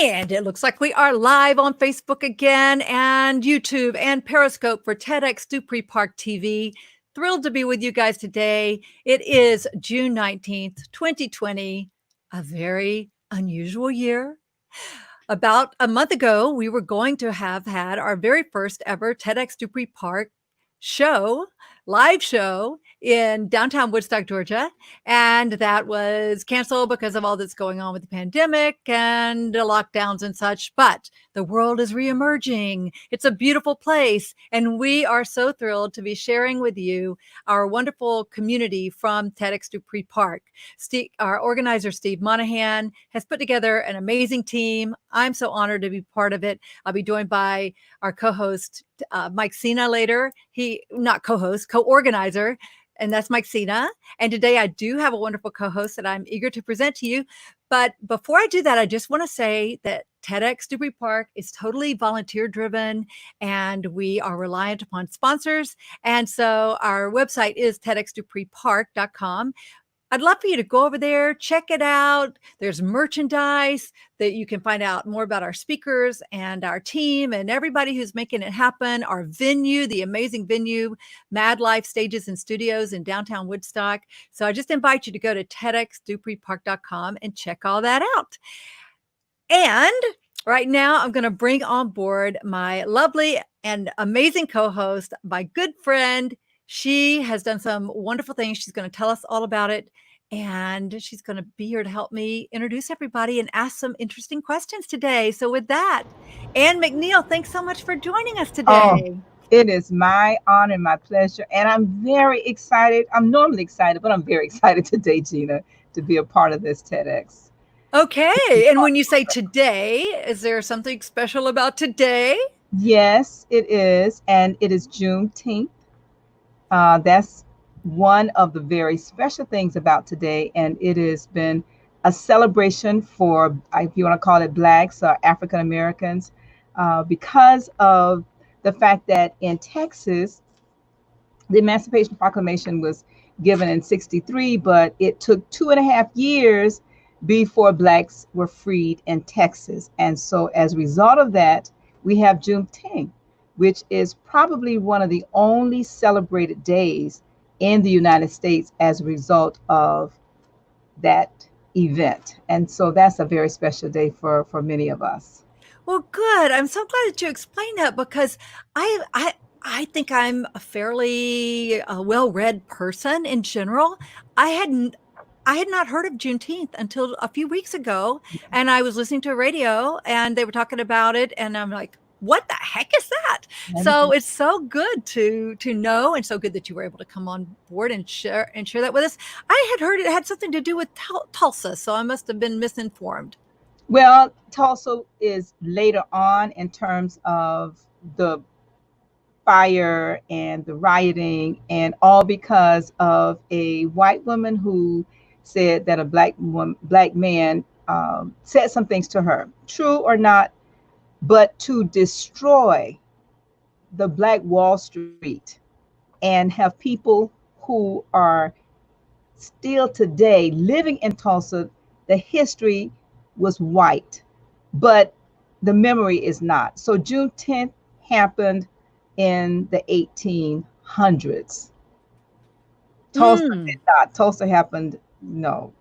And it looks like we are live on Facebook again and YouTube and Periscope for TEDxDupreeParkTV. Thrilled to be with you guys today. It is June 19th, 2020, a very unusual year. About a month ago, we were going to have had our very first ever TEDx Dupree Park live show in downtown Woodstock, Georgia. And that was canceled because of all that's going on with the pandemic and the lockdowns and such. But the world is reemerging. It's a beautiful place. And we are so thrilled to be sharing with you our wonderful community from TEDx Dupree Park. Our organizer, Steve Monahan, has put together an amazing team. I'm so honored to be part of it. I'll be joined by our co-host, Mike Sena later. Not co-host, co-organizer, and that's Mike Sena. And today I do have a wonderful co-host that I'm eager to present to you. But before I do that, I just want to say that TEDx Dupree Park is totally volunteer driven, and we are reliant upon sponsors. And so our website is TEDxDupreePark.com. I'd love for you to go over there, check it out. There's merchandise that you can find out more about our speakers and our team and everybody who's making it happen. Our venue, the amazing venue, Mad Life Stages and Studios in downtown Woodstock. So I just invite you to go to TEDxDupreePark.com and check all that out. And right now I'm going to bring on board my lovely and amazing co-host, my good friend. She has done some wonderful things. She's going to tell us all about it. And she's going to be here to help me introduce everybody and ask some interesting questions today. So with that, Ann McNeil, thanks so much for joining us today. Oh, it is my honor and my pleasure. And I'm very excited. I'm normally excited, but I'm very excited today, Gina, to be a part of this TEDx. Okay. And when you say today, is there something special about today? Yes, it is. And it is Juneteenth. That's one of the very special things about today. And it has been a celebration for, if you want to call it Blacks or African Americans, because of the fact that in Texas, the Emancipation Proclamation was given in 1963, but it took 2.5 years before Blacks were freed in Texas. And so as a result of that, we have Juneteenth, which is probably one of the only celebrated days in the United States as a result of that event. And so that's a very special day for many of us. Well, good. I'm so glad that you explained that because I think I'm a fairly well-read person in general. I had not heard of Juneteenth until a few weeks ago, and I was listening to a radio and they were talking about it, and I'm like, what the heck is that? So it's so good to know, and so good that you were able to come on board and share that with us. I had heard it had something to do with Tulsa, so I must have been misinformed. Well, Tulsa is later on in terms of the fire and the rioting, and all because of a white woman who said that a black man said some things to her, true or not, but to destroy the Black Wall Street and have people who are still today living in Tulsa. The history was white, but the memory is not. So Juneteenth happened in the 1800s. Tulsa did not. Tulsa happened, no.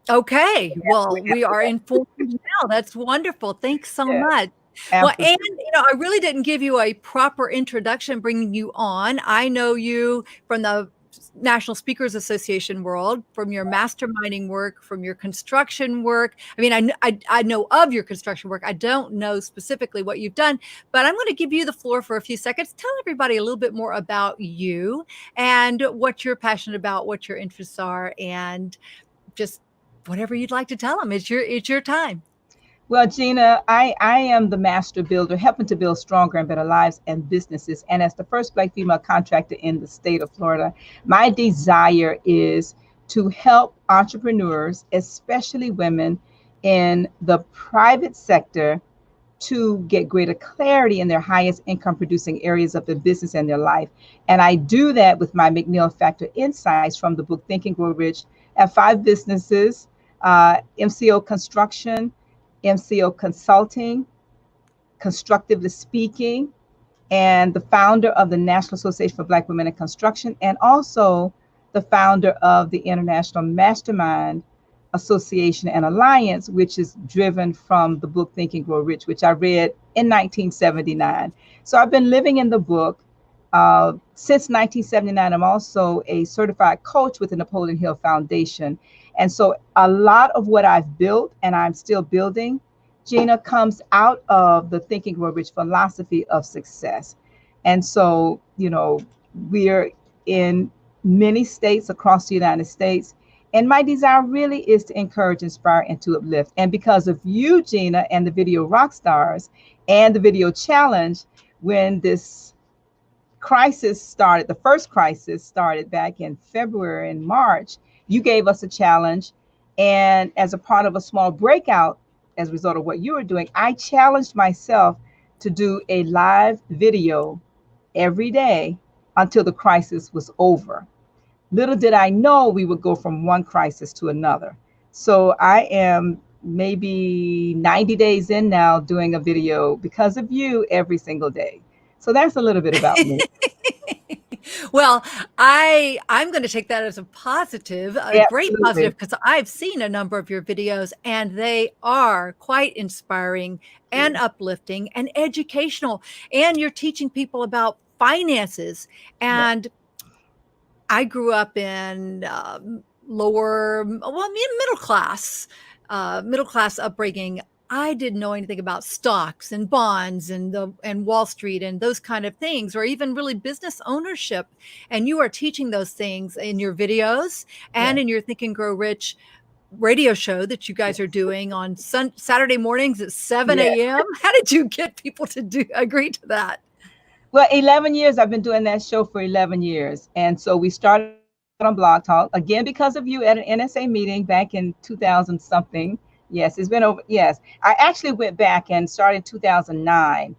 Okay. Well, we are informed now. That's wonderful. Thanks so much. Absolutely. Well, and I really didn't give you a proper introduction bringing you on. I know you from the National Speakers Association world, from your masterminding work, from your construction work. I mean, I know of your construction work. I don't know specifically what you've done, but I'm going to give you the floor for a few seconds. Tell everybody a little bit more about you and what you're passionate about, what your interests are, and just whatever you'd like to tell them. It's your time. Well, Gina, I am the master builder, helping to build stronger and better lives and businesses. And as the first Black female contractor in the state of Florida, my desire is to help entrepreneurs, especially women in the private sector, to get greater clarity in their highest income producing areas of their business and their life. And I do that with my McNeil Factor insights from the book Think and Grow Rich. I have 5 businesses, MCO Construction, MCO Consulting, Constructively Speaking, and the founder of the National Association for Black Women in Construction, and also the founder of the International Mastermind Association and Alliance, which is driven from the book Think and Grow Rich, which I read in 1979. So I've been living in the book since 1979. I'm also a certified coach with the Napoleon Hill Foundation. And so a lot of what I've built and I'm still building, Gina, comes out of the Think and Grow Rich philosophy of success. And so, we're in many states across the United States. And my desire really is to encourage, inspire, and to uplift. And because of you, Gina, and the Video Rock Stars and the Video Challenge, when this crisis started, the first crisis started back in February and March, you gave us a challenge. And as a part of a small breakout, as a result of what you were doing, I challenged myself to do a live video every day until the crisis was over. Little did I know we would go from one crisis to another. So I am maybe 90 days in now doing a video because of you every single day. So that's a little bit about me. Well, I'm going to take that as a positive, a great positive, because I've seen a number of your videos and they are quite inspiring and uplifting and educational. And you're teaching people about finances. And I grew up in middle class upbringing. I didn't know anything about stocks and bonds and Wall Street and those kind of things, or even really business ownership. And you are teaching those things in your videos and in your Think and Grow Rich radio show that you guys are doing on Saturday mornings at 7 a.m. How did you get people to agree to that? Well, 11 years. I've been doing that show for 11 years. And so we started on Blog Talk, again, because of you at an NSA meeting back in 2000 something. Yes, it's been over. Yes, I actually went back and started in 2009.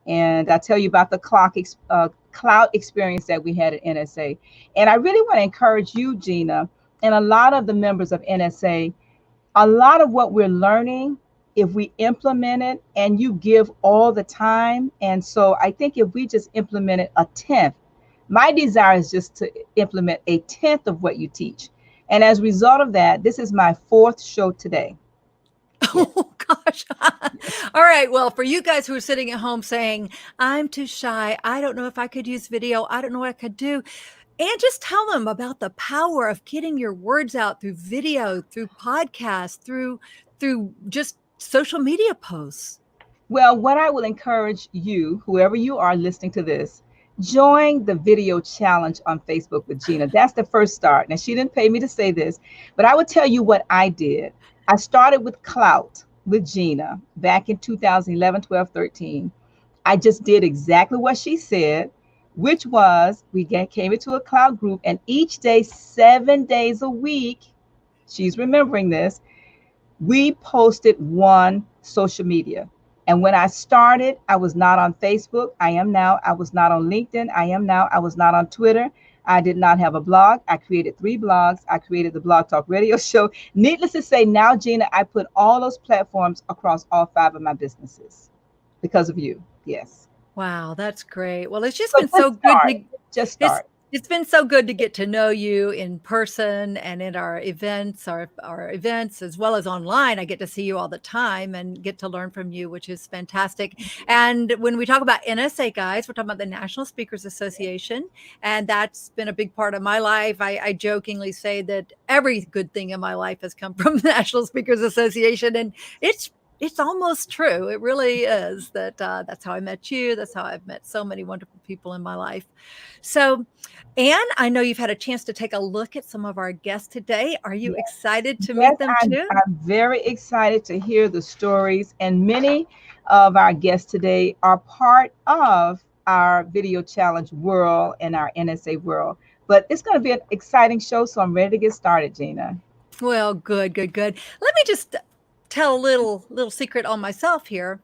And I tell you about the cloud experience that we had at NSA. And I really want to encourage you, Gina, and a lot of the members of NSA, a lot of what we're learning, if we implement it and you give all the time. And so I think if we just implemented a 10th, my desire is just to implement a 10th of what you teach. And as a result of that, this is my 4th show today. Oh, gosh. All right. Well, for you guys who are sitting at home saying, I'm too shy, I don't know if I could use video, I don't know what I could do. And just tell them about the power of getting your words out through video, through podcasts, through just social media posts. Well, what I will encourage you, whoever you are listening to this, join the video challenge on Facebook with Gina. That's the first start. Now, she didn't pay me to say this, but I will tell you what I did. I started with Clout with Gina back in 2011, 12, 13. I just did exactly what she said, which was we came into a Clout group, and each day, 7 days a week, she's remembering this, we posted one social media. And when I started, I was not on Facebook. I am now. I was not on LinkedIn. I am now. I was not on Twitter. I did not have a blog. I created 3 blogs. I created the Blog Talk radio show. Needless to say, now, Gina, I put all those platforms across all 5 of my businesses because of you. Yes. Wow, that's great. Well, it's just been so good. Just start. It's been so good to get to know you in person and in our events, our events, as well as online. I get to see you all the time and get to learn from you, which is fantastic. And when we talk about NSA, guys, we're talking about the National Speakers Association. And that's been a big part of my life. I jokingly say that every good thing in my life has come from the National Speakers Association. And it's almost true. It really is that that's how I met you. That's how I've met so many wonderful people in my life. So, Anne, I know you've had a chance to take a look at some of our guests today. Are you excited to meet them too? I'm very excited to hear the stories. And many of our guests today are part of our video challenge world and our NSA world. But it's going to be an exciting show. So I'm ready to get started, Gina. Well, good. Let me just tell a little secret on myself here.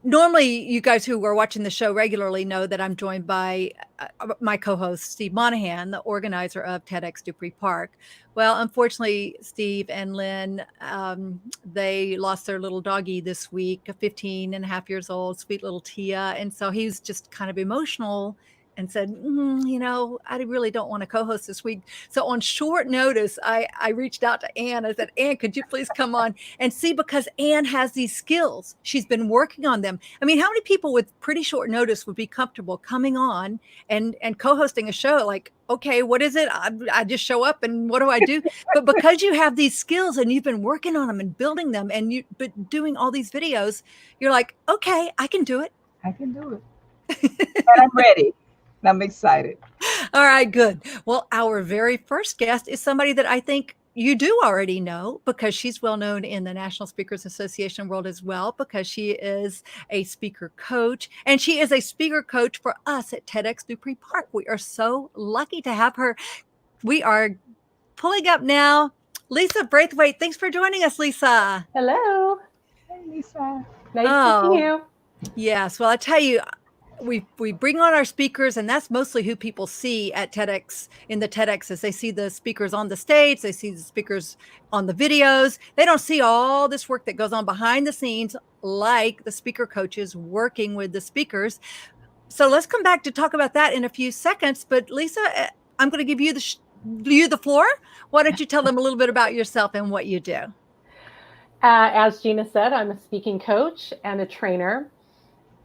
normally you guys who are watching the show regularly know that I'm joined by my co-host, Steve Monahan, the organizer of TEDx Dupree Park. Well, unfortunately, Steve and Lynn, they lost their little doggie this week, 15 and a half years old, sweet little Tia. And so he was just kind of emotional and said, I really don't want to co-host this week. So on short notice, I reached out to Ann. I said, Ann, could you please come on and see, because Ann has these skills. She's been working on them. I mean, how many people with pretty short notice would be comfortable coming on and co-hosting a show? Like, okay, what is it? I just show up and what do I do? But because you have these skills and you've been working on them and building them and but doing all these videos, you're like, okay, I can do it. I can do it. And I'm ready. I'm excited. All right, good. Well, our very first guest is somebody that I think you do already know, because she's well known in the National Speakers Association world as well, because she is a speaker coach, and she is a speaker coach for us at TEDx Dupree Park. We are so lucky to have her. We are pulling up now. Lisa Braithwaite, thanks for joining us, Lisa. Hello. Hey, Lisa. Nice to see you. Yes. Well, I tell you, we bring on our speakers, and that's mostly who people see at TEDx in the TEDx. As they see the speakers on the stage, they see the speakers on the videos. They don't see all this work that goes on behind the scenes, like the speaker coaches working with the speakers. So let's come back to talk about that in a few seconds. But Lisa, I'm going to give you the floor. Why don't you tell them a little bit about yourself and what you do? As Gina said, I'm a speaking coach and a trainer.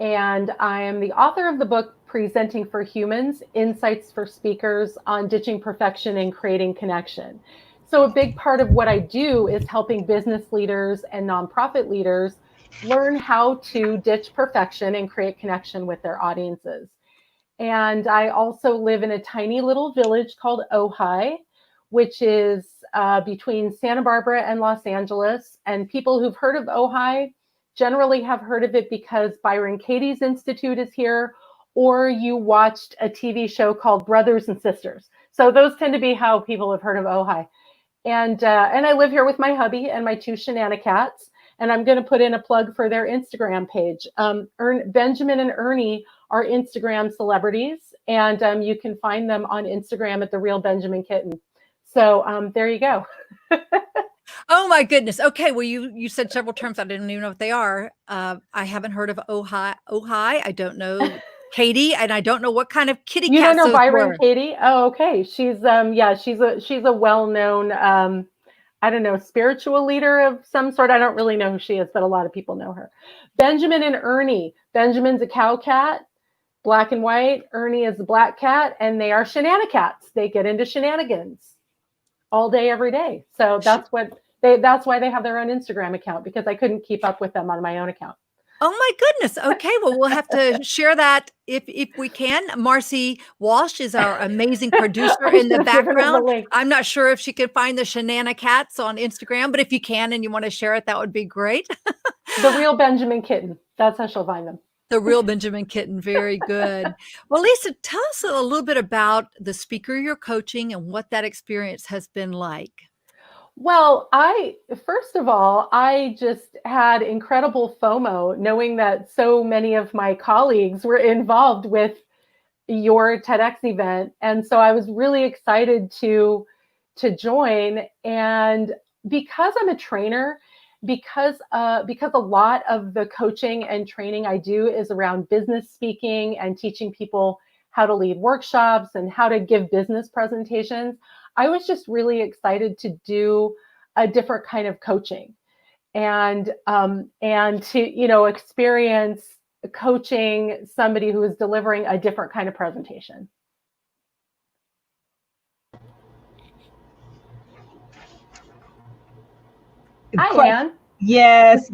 And I am the author of the book, Presenting for Humans, Insights for Speakers on Ditching Perfection and Creating Connection. So a big part of what I do is helping business leaders and nonprofit leaders learn how to ditch perfection and create connection with their audiences. And I also live in a tiny little village called Ojai, which is between Santa Barbara and Los Angeles. And people who've heard of Ojai generally have heard of it because Byron Katie's Institute is here, or you watched a TV show called Brothers and Sisters. So those tend to be how people have heard of Ojai. And I live here with my hubby and my two Shenana cats. And I'm going to put in a plug for their Instagram page. Benjamin and Ernie are Instagram celebrities, and you can find them on Instagram at The Real Benjamin Kitten. So there you go. Oh my goodness. Okay. Well, you said several terms. I didn't even know what they are. I haven't heard of Ojai. I don't know Katie, and I don't know what kind of kitty cat. You don't know Byron Katie? Oh, okay. She's she's a well-known I don't know, spiritual leader of some sort. I don't really know who she is, but a lot of people know her. Benjamin and Ernie. Benjamin's a cow cat, black and white. Ernie is a black cat, and they are Shenana cats. They get into shenanigans all day, every day. So that's why they have their own Instagram account, because I couldn't keep up with them on my own account. Oh my goodness. Okay. Well, we'll have to share that if we can. Marcy Walsh is our amazing producer in the background. I'm not sure if she can find the Shenana cats on Instagram, but if you can and you want to share it, that would be great. The Real Benjamin Kitten. That's how she'll find them. The Real Benjamin Kitten. Very good. Well, Lisa, tell us a little bit about the speaker you're coaching and what that experience has been like. Well, first of all, I just had incredible FOMO knowing that so many of my colleagues were involved with your TEDx event. And so I was really excited to join. And because I'm a trainer, because a lot of the coaching and training I do is around business speaking and teaching people how to lead workshops and how to give business presentations, I was just really excited to do a different kind of coaching and to, experience coaching somebody who is delivering a different kind of presentation. Hi, Ann. Yes.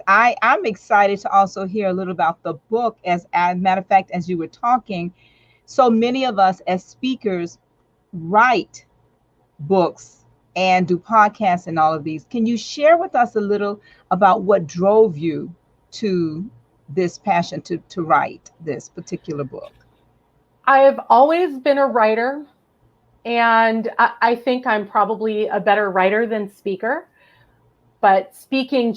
I'm excited to also hear a little about the book. As a matter of fact, as you were talking, so many of us as speakers write books and do podcasts and all of these. Can you share with us a little about what drove you to this passion to write this particular book? I have always been a writer, and I think I'm probably a better writer than speaker. but speaking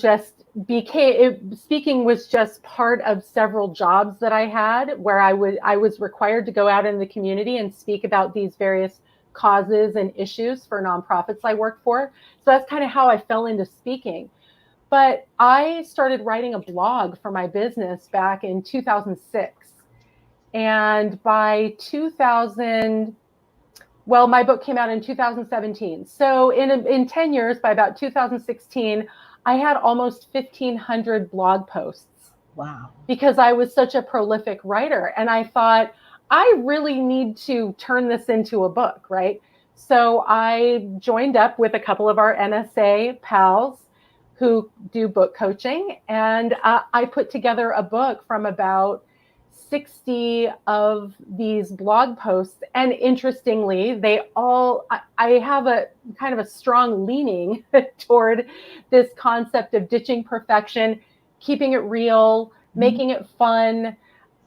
was just part of several jobs that I had, where I was required to go out in the community and speak about these various causes and issues for nonprofits I worked for. So that's kind of how I fell into speaking. But I started writing a blog for my business back in 2006. And by my book came out in 2017. So in 10 years, by about 2016, I had almost 1,500 blog posts. Wow. Because I was such a prolific writer. And I thought, I really need to turn this into a book, right? So I joined up with a couple of our NSA pals who do book coaching. And I put together a book from about 60 of these blog posts. And interestingly, I have a kind of a strong leaning toward this concept of ditching perfection, keeping it real, making it fun,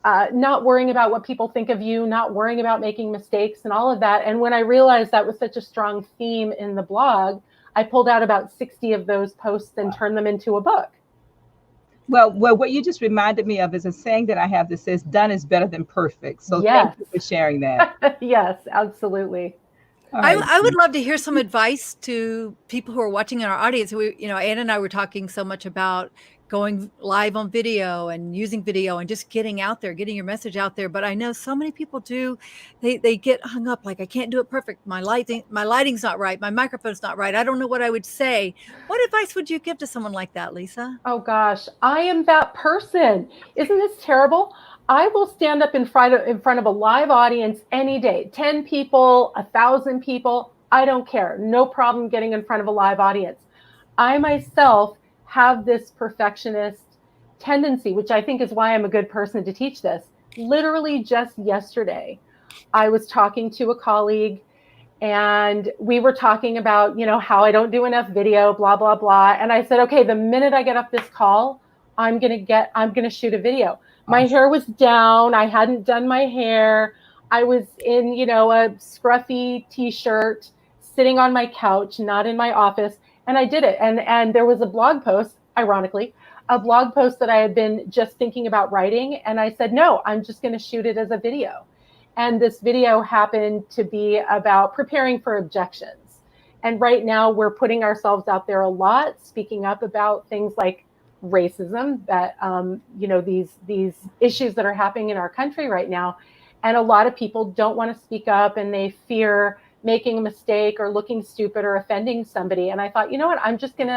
not worrying about what people think of you, not worrying about making mistakes and all of that. And when I realized that was such a strong theme in the blog, I pulled out about 60 of those posts and turned them into a book. Well, what you just reminded me of is a saying that I have that says, done is better than perfect. So yes. Thank you for sharing that. Yes, absolutely. Right. I would love to hear some advice to people who are watching in our audience. Ann and I were talking so much about going live on video and using video and just getting out there, getting your message out there. But I know so many people they get hung up, like, I can't do it perfect. My lighting's not right. My microphone's not right. I don't know what I would say. What advice would you give to someone like that, Lisa? Oh gosh, I am that person. Isn't this terrible? I will stand up in front of a live audience any day, 10 people, 1,000 people. I don't care. No problem getting in front of a live audience. I myself have this perfectionist tendency, which I think is why I'm a good person to teach this. Literally just yesterday, I was talking to a colleague and we were talking about, how I don't do enough video, blah, blah, blah. And I said, okay, the minute I get off this call, I'm going to shoot a video. My hair was down. I hadn't done my hair. I was in, a scruffy t-shirt, sitting on my couch, not in my office. And I did it. And there was a blog post, ironically, that I had been just thinking about writing. And I said, no, I'm just going to shoot it as a video. And this video happened to be about preparing for objections. And right now we're putting ourselves out there a lot, speaking up about things like racism, that, these issues that are happening in our country right now. And a lot of people don't want to speak up and they fear making a mistake or looking stupid or offending somebody. And I thought, you know what, I'm going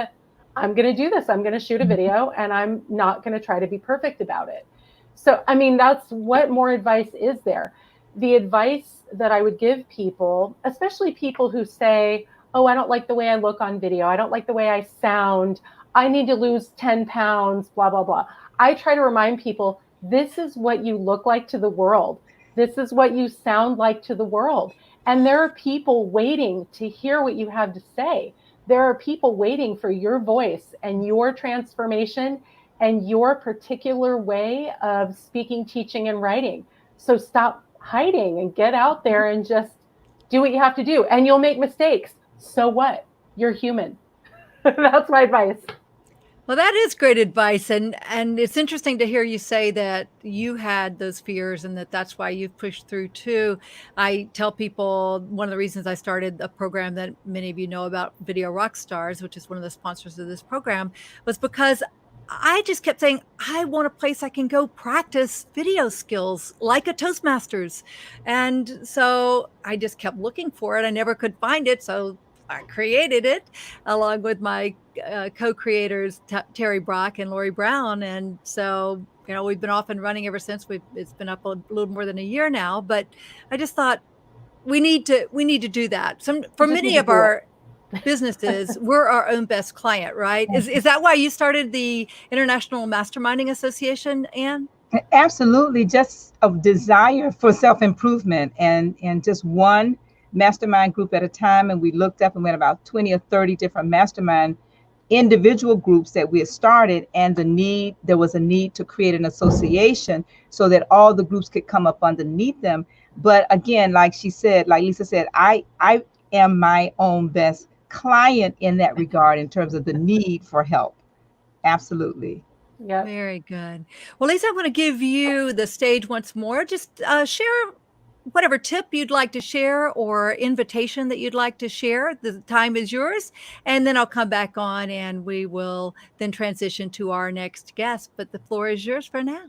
to do this. I'm going to shoot a video and I'm not going to try to be perfect about it. So, that's what more advice is there. The advice that I would give people, especially people who say, oh, I don't like the way I look on video. I don't like the way I sound. I need to lose 10 pounds, blah, blah, blah. I try to remind people, this is what you look like to the world. This is what you sound like to the world. And there are people waiting to hear what you have to say. There are people waiting for your voice and your transformation and your particular way of speaking, teaching, and writing. So stop hiding and get out there and just do what you have to do. And you'll make mistakes. So what? You're human. That's my advice. Well, that is great advice. And it's interesting to hear you say that you had those fears and that's why you've pushed through too. I tell people one of the reasons I started a program that many of you know about, Video Rockstars, which is one of the sponsors of this program, was because I just kept saying, I want a place I can go practice video skills like a Toastmasters. And so I just kept looking for it. I never could find it. So I created it along with my co-creators, Terry Brock and Lori Brown. And so, we've been off and running ever since. It's been up a little more than a year now, but I just thought we need to do that. For many of our businesses, we're our own best client, right? Is that why you started the International Masterminding Association, Ann? Absolutely. Just a desire for self-improvement and just one mastermind group at a time. And we looked up and went about 20 or 30 different mastermind individual groups that we had started, and there was a need to create an association so that all the groups could come up underneath them. But again, like Lisa said, I am my own best client in that regard in terms of the need for help. Absolutely. Yeah. Very good. Well, Lisa, I want to give you the stage once more. Just share whatever tip you'd like to share or invitation that you'd like to share. The time is yours. And then I'll come back on and we will then transition to our next guest. But the floor is yours for now.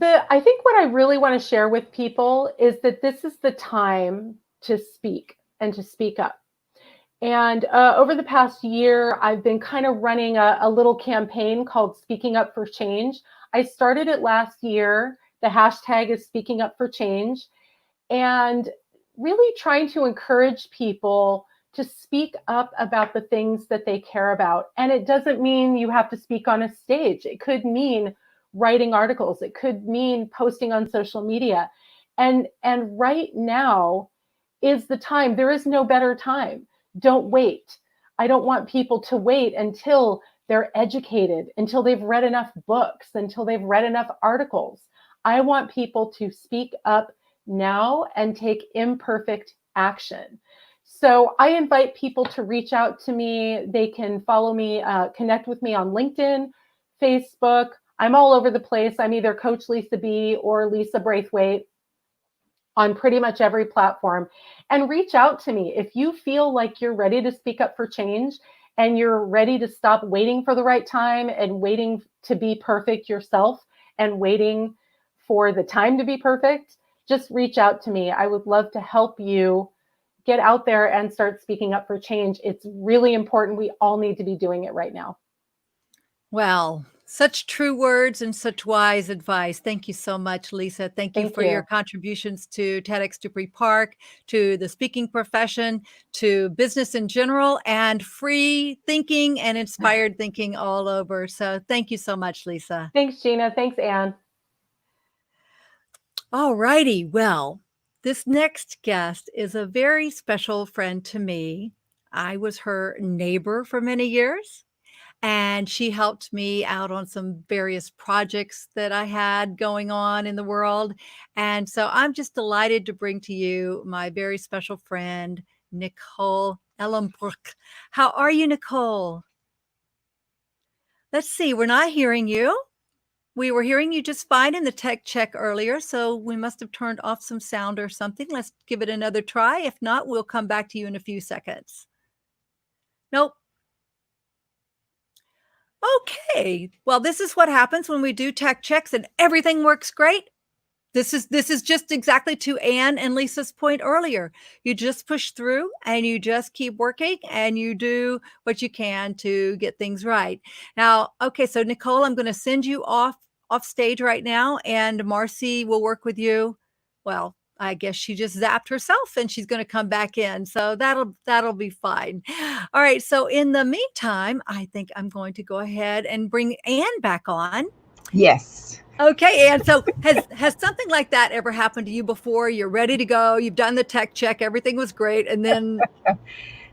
I think what I really want to share with people is that this is the time to speak and to speak up. And over the past year, I've been kind of running a little campaign called Speaking Up for Change. I started it last year. The hashtag is Speaking Up for Change. And really trying to encourage people to speak up about the things that they care about. And it doesn't mean you have to speak on a stage. It could mean writing articles. It could mean posting on social media. And right now is the time. There is no better time. Don't wait. I don't want people to wait until they're educated, until they've read enough books, until they've read enough articles. I want people to speak up now and take imperfect action. So I invite people to reach out to me. They can follow me, connect with me on LinkedIn, Facebook. I'm all over the place. I'm either Coach Lisa B or Lisa Braithwaite on pretty much every platform. And reach out to me if you feel like you're ready to speak up for change and you're ready to stop waiting for the right time and waiting to be perfect yourself and waiting for the time to be perfect. Just reach out to me. I would love to help you get out there and start speaking up for change. It's really important. We all need to be doing it right now. Well, such true words and such wise advice. Thank you so much, Lisa. Thank you for your contributions to TEDx Dupree Park, to the speaking profession, to business in general, and free thinking and inspired thinking all over. So thank you so much, Lisa. Thanks, Gina. Thanks, Anne. All righty. Well, this next guest is a very special friend to me. I was her neighbor for many years. And she helped me out on some various projects that I had going on in the world. And so I'm just delighted to bring to you my very special friend, Nicole Elmabruok. How are you, Nicole? Let's see, we're not hearing you. We were hearing you just fine in the tech check earlier, so we must have turned off some sound or something. Let's give it another try. If not, we'll come back to you in a few seconds. Nope. Okay, well, this is what happens when we do tech checks and everything works great. This is just exactly to Anne and Lisa's point earlier. You just push through and you just keep working and you do what you can to get things right. Now, okay, so Nicole, I'm going to send you off stage right now, and Marcy will work with you. Well, I guess she just zapped herself and she's going to come back in. So that'll be fine. All right. So in the meantime, I think I'm going to go ahead and bring Anne back on. Yes. Okay, Anne. So has something like that ever happened to you before? You're ready to go. You've done the tech check. Everything was great. And then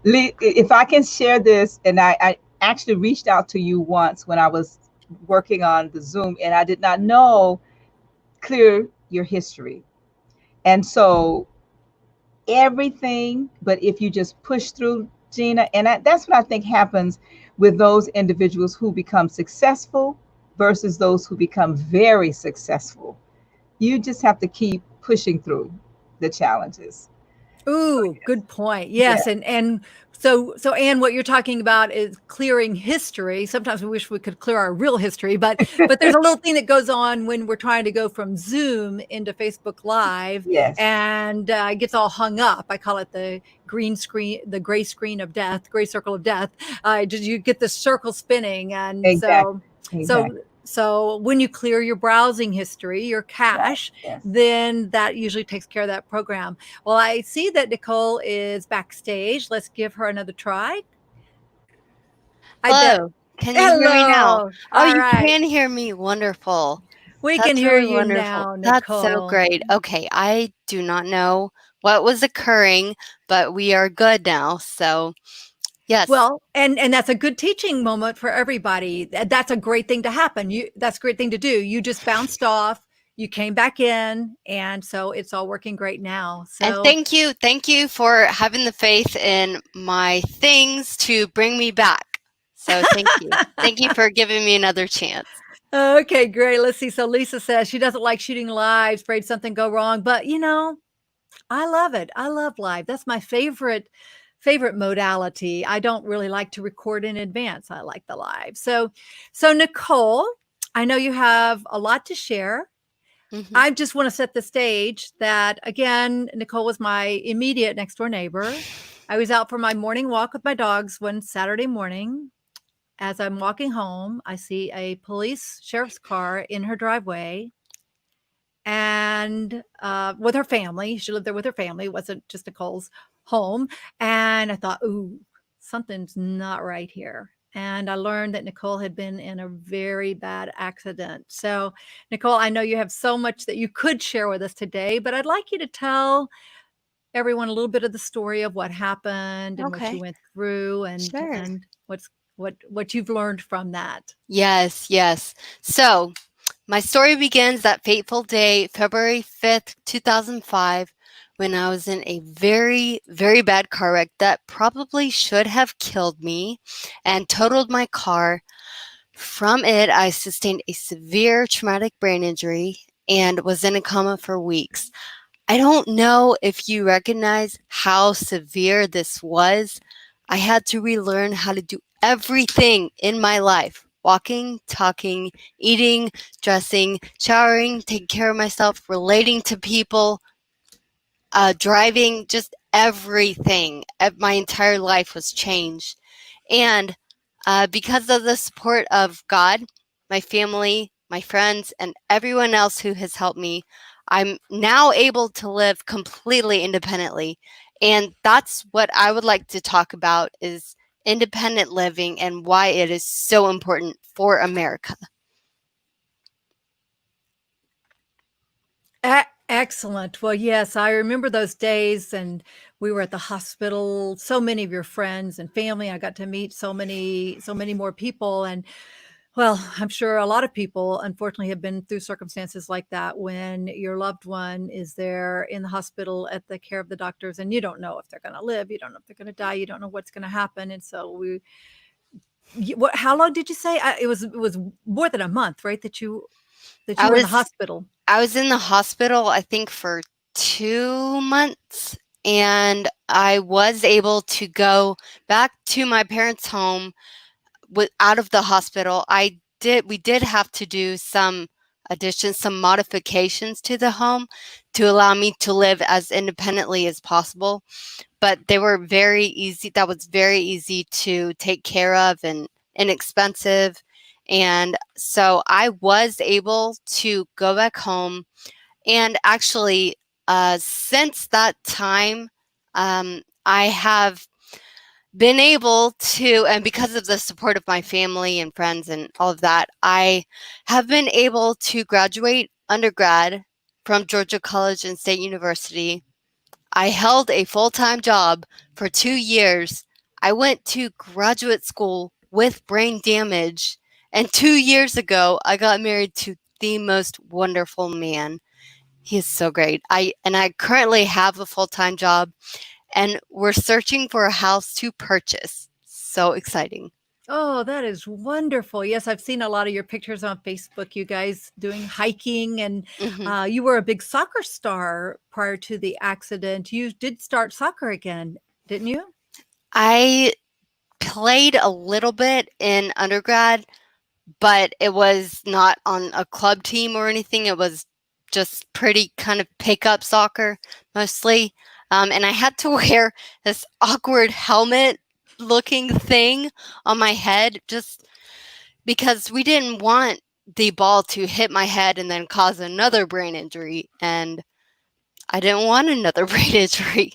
if I can share this, and I actually reached out to you once when I was working on the Zoom, and I did not know clear your history. And so everything, but if you just push through, Gina, and that's what I think happens with those individuals who become successful versus those who become very successful. You just have to keep pushing through the challenges. Ooh, good point. Yes. Yeah. And so Anne, what you're talking about is clearing history. Sometimes we wish we could clear our real history, but there's a little thing that goes on when we're trying to go from Zoom into Facebook Live. Yes. And it gets all hung up. I call it the green screen, the gray screen of death, gray circle of death. You get the circle spinning. And exactly. So when you clear your browsing history, your cache, yes. Then that usually takes care of that program. Well, I see that Nicole is backstage. Let's give her another try. Hello. Can you hear me now? Oh, you can hear me. Wonderful. We can hear you now, Nicole. That's so great. Okay, I do not know what was occurring, but we are good now. So yes. Well, and that's a good teaching moment for everybody. That's a great thing to happen. That's a great thing to do. You just bounced off. you came back in, and so it's all working great now. And So thank you for having the faith in my things to bring me back. So thank you for giving me another chance. okay, great. Let's see. So Lisa says she doesn't like shooting live, afraid something go wrong, but I love it. I love live. That's my favorite modality. I don't really like to record in advance. I like the live. So Nicole, I know you have a lot to share. Mm-hmm. I just want to set the stage that, again, Nicole was my immediate next door neighbor. I was out for my morning walk with my dogs one Saturday morning. As I'm walking home, I see a sheriff's car in her driveway, and with her family. She lived there with her family. It wasn't just Nicole's home. And I thought, ooh, something's not right here. And I learned that Nicole had been in a very bad accident. So, Nicole, I know you have so much that you could share with us today, but I'd like you to tell everyone a little bit of the story of what happened and what you Okay. went through, and Sure. what you've learned from that. Yes. So my story begins that fateful day, February 5th, 2005, when I was in a very, very bad car wreck that probably should have killed me and totaled my car. From it, I sustained a severe traumatic brain injury and was in a coma for weeks. I don't know if you recognize how severe this was. I had to relearn how to do everything in my life: walking, talking, eating, dressing, showering, taking care of myself, relating to people, driving, just everything. My entire life was changed. And because of the support of God, my family, my friends, and everyone else who has helped me, I'm now able to live completely independently. And that's what I would like to talk about, is independent living and why it is so important for America. Excellent. Well, yes, I remember those days, and we were at the hospital. So many of your friends and family. I got to meet so many more people, and well, I'm sure a lot of people, unfortunately, have been through circumstances like that when your loved one is there in the hospital at the care of the doctors, and you don't know if they're going to live, you don't know if they're going to die, you don't know what's going to happen, and so what? How long did you say? It was more than a month, right? That you I were in the was hospital. I was in the hospital, I think, for 2 months, and I was able to go back to my parents' home out of the hospital. We did have to do some additions, some modifications to the home to allow me to live as independently as possible, but they were very easy. That was very easy to take care of and inexpensive. And so I was able to go back home. And actually, since that time, I have been able to, and because of the support of my family and friends and all of that, I have been able to graduate undergrad from Georgia College and State University. I held a full-time job for 2 years. I went to graduate school with brain damage. And 2 years ago, I got married to the most wonderful man. He is so great. I currently have a full-time job, and we're searching for a house to purchase. So exciting. Oh, that is wonderful. Yes, I've seen a lot of your pictures on Facebook, you guys doing hiking, and Mhm. you were a big soccer star prior to the accident. You did start soccer again, didn't you? I played a little bit in undergrad, but it was not on a club team or anything. It was just pretty kind of pick-up soccer mostly. And I had to wear this awkward helmet-looking thing on my head just because we didn't want the ball to hit my head and then cause another brain injury. And I didn't want another brain injury.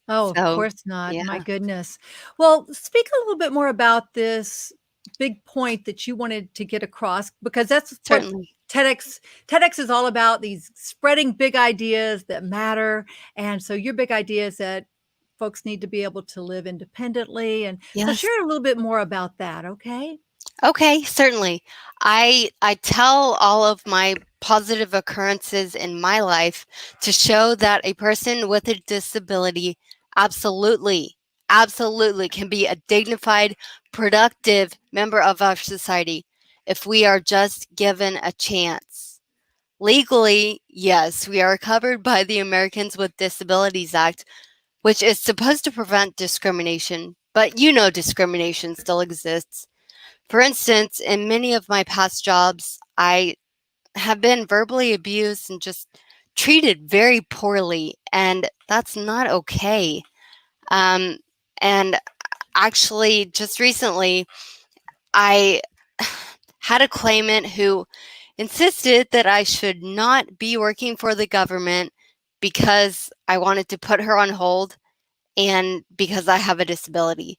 Oh, of So, course not. My yeah, goodness. Well, speak a little bit more about this big point that you wanted to get across, because that's what certainly. TEDx is all about, these spreading big ideas that matter. And so your big idea is that folks need to be able to live independently. And so Yes. share a little bit more about that, okay? Okay, certainly. I tell all of my positive occurrences in my life to show that a person with a disability absolutely can be a dignified, productive member of our society if we are just given a chance. Legally, yes, we are covered by the Americans with Disabilities Act, which is supposed to prevent discrimination, but discrimination still exists. For instance, in many of my past jobs, I have been verbally abused and just treated very poorly, and that's not okay. And actually, just recently, I had a claimant who insisted that I should not be working for the government because I wanted to put her on hold and because I have a disability.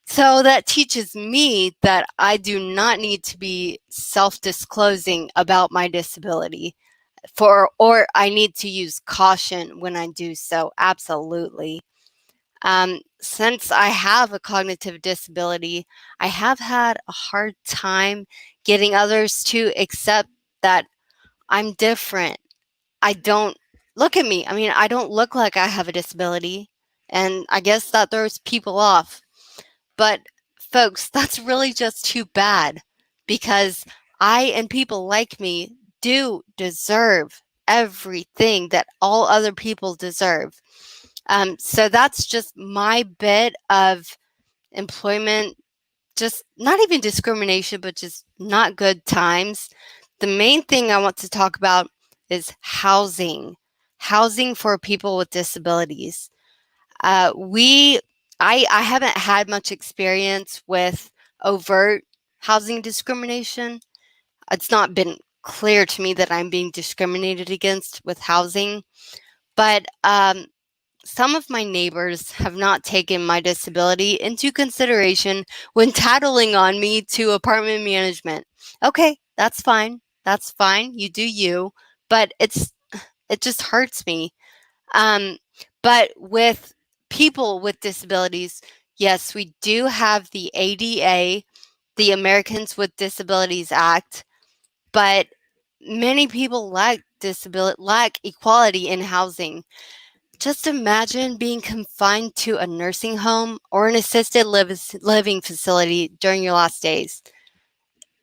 So that teaches me that I do not need to be self-disclosing about my disability or I need to use caution when I do so. Absolutely. Since I have a cognitive disability, I have had a hard time getting others to accept that I'm different. I don't look at me. I mean, I don't look like I have a disability, and I guess that throws people off. But folks, that's really just too bad because I and people like me do deserve everything that all other people deserve. So that's just my bit of employment, just not even discrimination, but just not good times. The main thing I want to talk about is housing for people with disabilities. I haven't had much experience with overt housing discrimination. It's not been clear to me that I'm being discriminated against with housing, but some of my neighbors have not taken my disability into consideration when tattling on me to apartment management. Okay, that's fine. That's fine. You do you, but it just hurts me. But with people with disabilities, yes, we do have the ADA, the Americans with Disabilities Act, but many people lack equality in housing. Just imagine being confined to a nursing home or an assisted living facility during your last days,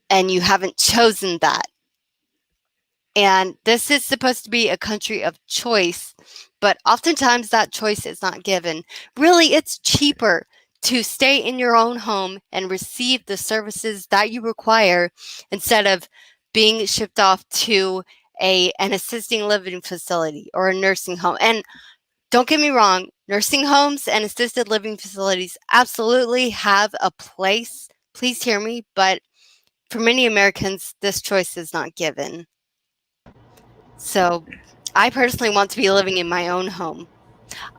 and you haven't chosen that. And this is supposed to be a country of choice, but oftentimes that choice is not given. Really, it's cheaper to stay in your own home and receive the services that you require instead of being shipped off to an assisting living facility or a nursing home. And don't get me wrong, nursing homes and assisted living facilities absolutely have a place. Please hear me, but for many Americans, this choice is not given. So I personally want to be living in my own home.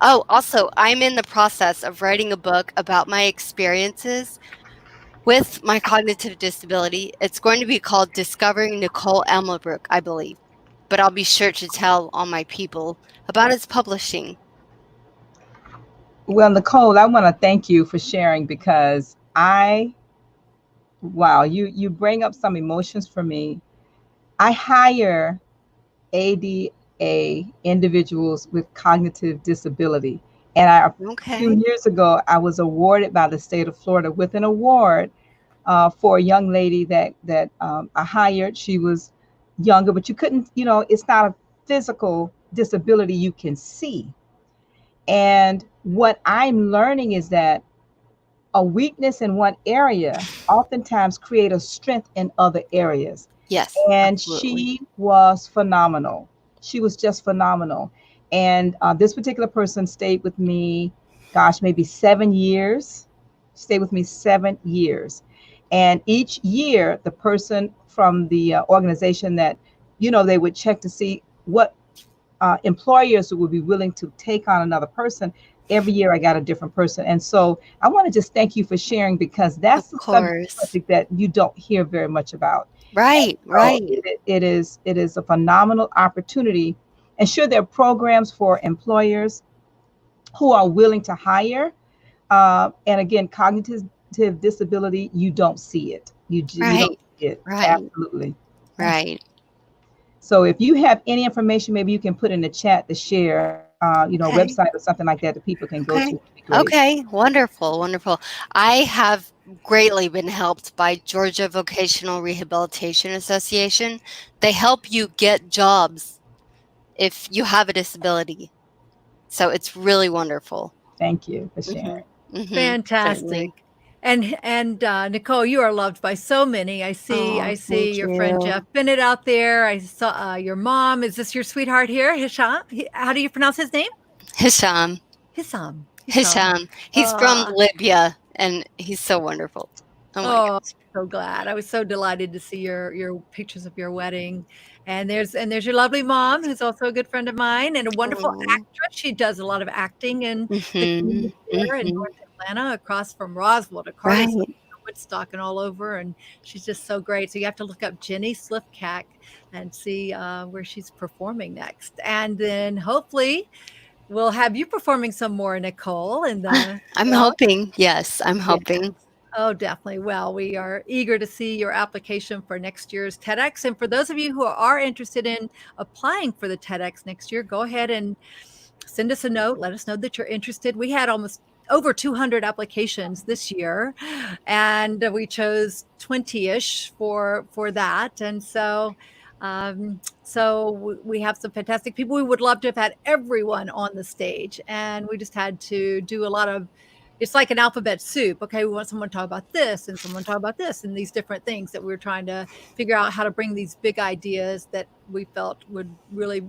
Oh, also, I'm in the process of writing a book about my experiences with my cognitive disability. It's going to be called Discovering Nicole Elmabruok, I believe. But I'll be sure to tell all my people about its publishing. Well, Nicole, I want to thank you for sharing because wow, you bring up some emotions for me. I hire ADA individuals with cognitive disability. And a few years ago, I was awarded by the state of Florida with an award for a young lady that I hired. She was younger, but you couldn't, it's not a physical disability you can see. And what I'm learning is that a weakness in one area oftentimes create a strength in other areas. Yes. And absolutely. she was phenomenal. She was just phenomenal. And this particular person stayed with me, gosh, maybe 7 years. Stayed with me 7 years. And each year, the person from the organization that, they would check to see what employers would be willing to take on another person. Every year I got a different person. And so I want to just thank you for sharing because that's the subject that you don't hear very much about. Right, so right. It is a phenomenal opportunity. And sure, there are programs for employers who are willing to hire. And again, cognitive disability, you don't see it. You don't see it. Right. Absolutely. Right. So if you have any information, maybe you can put in the chat to share, Okay. website or something like that that people can go to. Okay. Would be great. Okay. Wonderful. Wonderful. I have greatly been helped by Georgia Vocational Rehabilitation Association. They help you get jobs if you have a disability. So it's really wonderful. Thank you for sharing. Fantastic. Certainly. And Nicole, you are loved by so many. I see Thank your friend you. Jeff Bennett out there. I saw your mom. Is this your sweetheart here, Hisham? How do you pronounce his name? Hisham. Hisham. Hisham. He's from Libya, and he's so wonderful. Oh my Oh, gosh. so glad. I was so delighted to see your pictures of your wedding. And there's your lovely mom, who's also a good friend of mine and a wonderful Aw. actress. She does a lot of acting in the Mhm. community here in Mhm. North Atlanta, across from Roswell to Carter, Right. Woodstock, and all over. And she's just so great. So you have to look up Jenny Slipcack and see where she's performing next. And then hopefully we'll have you performing some more, Nicole. In the I'm hoping. Yes, I'm hoping. Oh, definitely. Well, we are eager to see your application for next year's TEDx. And for those of you who are interested in applying for the TEDx next year, go ahead and send us a note. Let us know that you're interested. We had almost over 200 applications this year, and we chose 20-ish for that. And so we have some fantastic people. We would love to have had everyone on the stage, and we just had to do a lot of, it's like an alphabet soup. Okay, we want someone to talk about this and someone to talk about this and these different things that we were trying to figure out how to bring these big ideas that we felt would really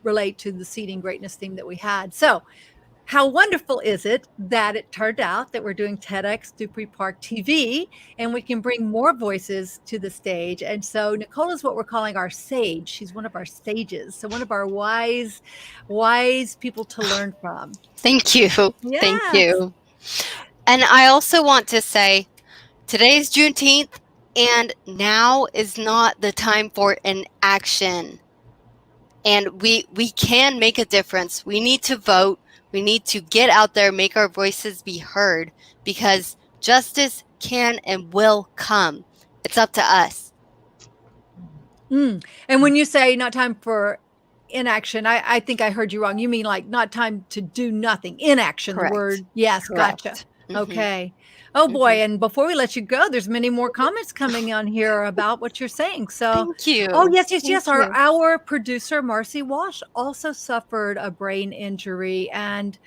relate to the Seeding Greatness theme that we had. So how wonderful is it that it turned out that we're doing TEDxDupreeParkTV and we can bring more voices to the stage. And so Nicole is what we're calling our sage. She's one of our sages. So one of our wise people to learn from. Thank you. Yes. Thank you. And I also want to say, today is Juneteenth, and now is not the time for inaction. And we can make a difference. We need to vote. We need to get out there, make our voices be heard, because justice can and will come. It's up to us. And when you say not time for inaction, I think I heard you wrong. You mean like not time to do nothing. Inaction, Correct. the word. Yes, Correct. gotcha. Mhm. Okay. Oh boy. And before we let you go, there's many more comments coming on here about what you're saying. So Thank you. oh yes. Thank you. Our producer, Marcy Walsh, also suffered a brain injury, and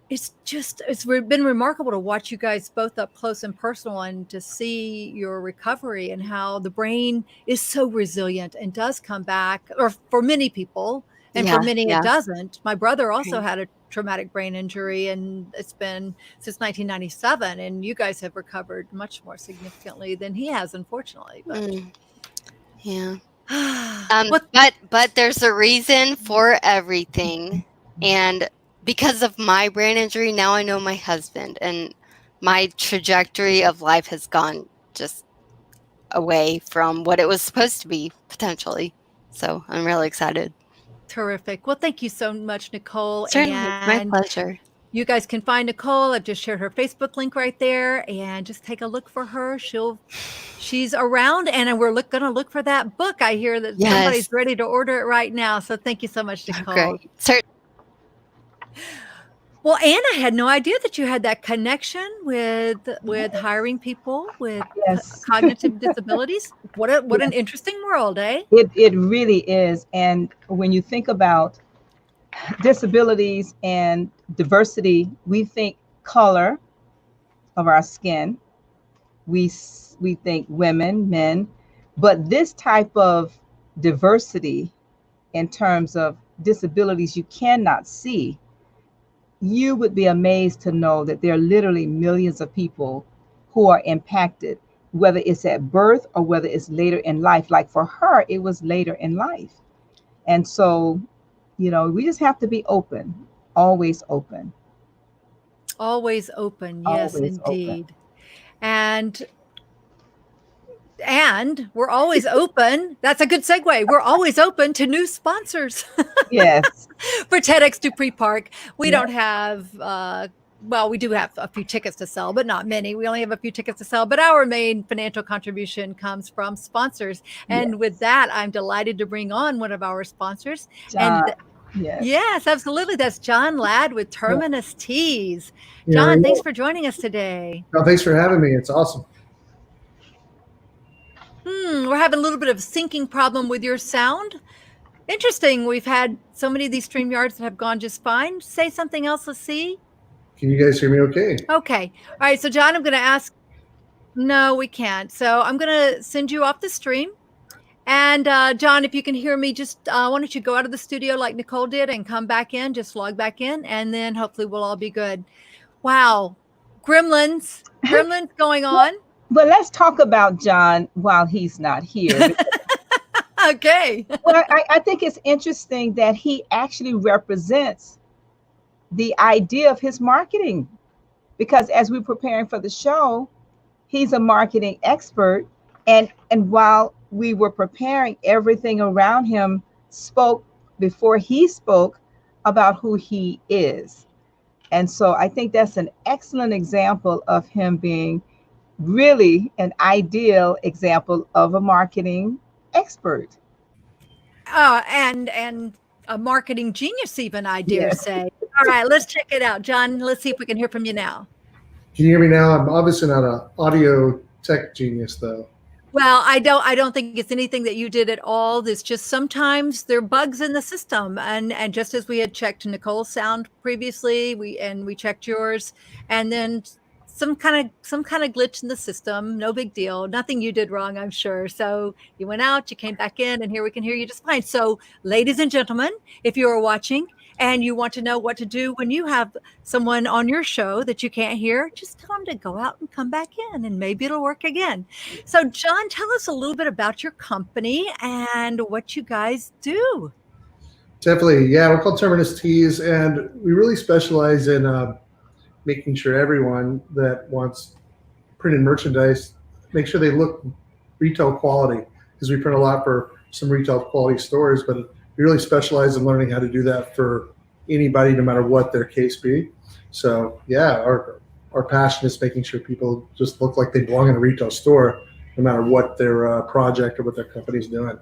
it's been remarkable to watch you guys both up close and personal and to see your recovery and how the brain is so resilient and does come back, or for many people, and for many it doesn't. My brother also had a traumatic brain injury, and it's been since 1997, and you guys have recovered much more significantly than he has, unfortunately. But but there's a reason for everything. And because of my brain injury, now I know my husband, and my trajectory of life has gone just away from what it was supposed to be, potentially. So I'm really excited. Terrific. Well, thank you so much, Nicole. Certainly, it's my pleasure. You guys can find Nicole. I've just shared her Facebook link right there, and just take a look for her. She's around, and we're going to look for that book. I hear that somebody's ready to order it right now. So thank you so much, Nicole. Great. Certainly. Well, Anna had no idea that you had that connection with hiring people with cognitive disabilities. What an interesting world, eh? It really is. And when you think about disabilities and diversity, we think color of our skin. We think women, men, but this type of diversity in terms of disabilities you cannot see. You would be amazed to know that there are literally millions of people who are impacted, whether it's at birth or whether it's later in life. Like for her, it was later in life. And so, we just have to be open, always open. Always open. Yes, Always indeed. Open. And we're always open. That's a good segue. We're always open to new sponsors. Yes. For TEDx Dupree Park. We don't have well, we do have a few tickets to sell, but not many. We only have a few tickets to sell, but our main financial contribution comes from sponsors. And with that, I'm delighted to bring on one of our sponsors. John. And Yes. yes, absolutely. That's John Ladd with Terminus Tees. Yeah, John, thanks for joining us today. No, thanks for having me. It's awesome. We're having a little bit of syncing problem with your sound. Interesting. We've had so many of these StreamYards that have gone just fine. Say something else. Let's see. Can you guys hear me okay? Okay. All right. So, John, I'm going to ask. No, we can't. So I'm going to send you off the stream. And John, if you can hear me, just why don't you go out of the studio like Nicole did and come back in, just log back in, and then hopefully we'll all be good. Wow. Gremlins going on. But let's talk about John while he's not here. Okay. Well, I think it's interesting that he actually represents the idea of his marketing, because as we're preparing for the show, he's a marketing expert. And while we were preparing, everything around him spoke before he spoke about who he is. And so I think that's an excellent example of him being really an ideal example of a marketing expert. And a marketing genius, even, I dare say. All right, let's check it out. John, let's see if we can hear from you now. Can you hear me now? I'm obviously not an audio tech genius, though. Well, I don't think it's anything that you did at all. There's just sometimes there are bugs in the system, and just as we had checked Nicole's sound previously, we checked yours, and then some kind of glitch in the system. No big deal. Nothing you did wrong, I'm sure. So you went out, you came back in, and here we can hear you just fine. So, ladies and gentlemen, if you are watching and you want to know what to do when you have someone on your show that you can't hear, just tell them to go out and come back in, and maybe it'll work again. So, John, tell us a little bit about your company and what you guys do. Definitely. Yeah, we're called Terminus Tees, and we really specialize in making sure everyone that wants printed merchandise, make sure they look retail quality, because we print a lot for some retail quality stores, but we really specialize in learning how to do that for anybody, no matter what their case be. So yeah, our passion is making sure people just look like they belong in a retail store, no matter what their project or what their company's doing.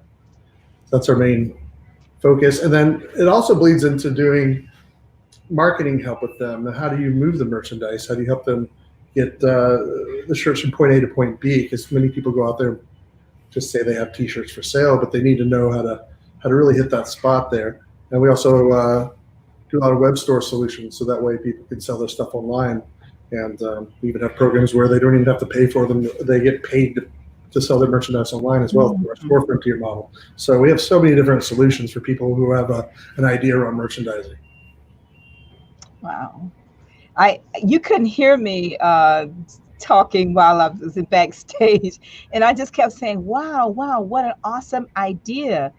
That's our main focus. And then it also bleeds into doing marketing help with them. How do you move the merchandise? How do you help them get the shirts from point A to point B? Because many people go out there and just say they have T-shirts for sale, but they need to know how to really hit that spot there. And we also do a lot of web store solutions, so that way people can sell their stuff online. And we even have programs where they don't even have to pay for them; they get paid to sell their merchandise online as well, through our storefront tier model. So we have so many different solutions for people who have an idea around merchandising. Wow. You couldn't hear me talking while I was backstage, and I just kept saying, wow, what an awesome idea.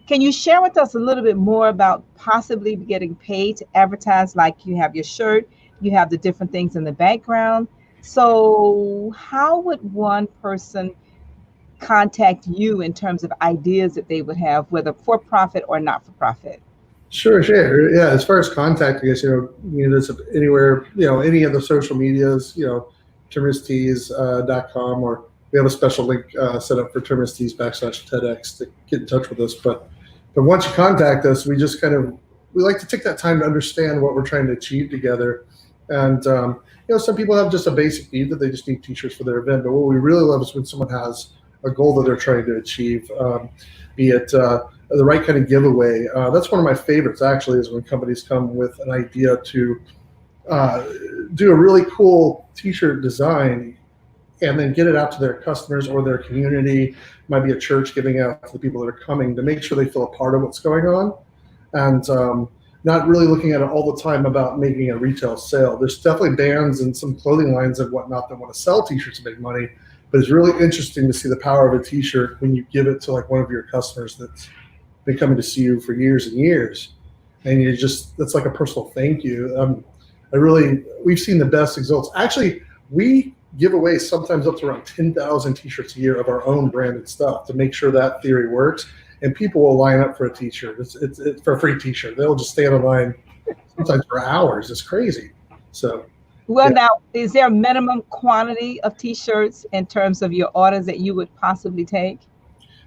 Can you share with us a little bit more about possibly getting paid to advertise? Like, you have your shirt, you have the different things in the background. So how would one person contact you in terms of ideas that they would have, whether for profit or not for profit? Sure. Yeah, as far as contacting us, there's anywhere, any of the social medias, TerminusTees.com, or we have a special link set up for Terminus Tees /Tedx to get in touch with us. But once you contact us, we just we like to take that time to understand what we're trying to achieve together. And, some people have just a basic need that they just need T-shirts for their event. But what we really love is when someone has a goal that they're trying to achieve, be it the right kind of giveaway. That's one of my favorites, actually, is when companies come with an idea to do a really cool T-shirt design and then get it out to their customers or their community. It might be a church giving out to the people that are coming to make sure they feel a part of what's going on, and not really looking at it all the time about making a retail sale. There's definitely brands and some clothing lines and whatnot that want to sell T-shirts to make money, but it's really interesting to see the power of a T-shirt when you give it to like one of your customers that's been coming to see you for years and years, and that's like a personal thank you. We've seen the best results. Actually, we give away sometimes up to around 10,000 T-shirts a year of our own branded stuff to make sure that theory works. And people will line up for a T-shirt. It's for a free T-shirt. They'll just stand in line sometimes for hours. It's crazy. So Well, Yeah. now, is there a minimum quantity of T-shirts in terms of your orders that you would possibly take?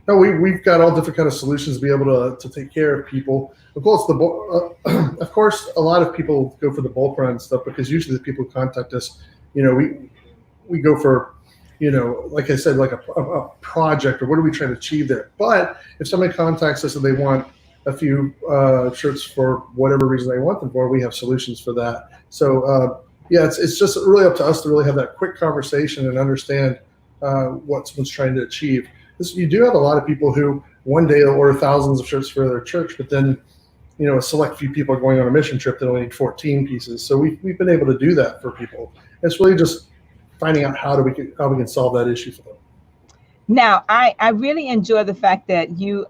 No, we've got all different kind of solutions to be able to take care of people. Of course, of course, a lot of people go for the bulk run stuff because usually the people who contact us, we go for, like I said, like a project or what are we trying to achieve there. But if somebody contacts us and they want a few shirts for whatever reason they want them for, we have solutions for that. So yeah, it's just really up to us to really have that quick conversation and understand what someone's trying to achieve. You do have a lot of people who one day they'll order thousands of shirts for their church, but then a select few people are going on a mission trip that only need 14 pieces. So we've been able to do that for people. It's really just finding out how we can solve that issue for them. Now, I really enjoy the fact that you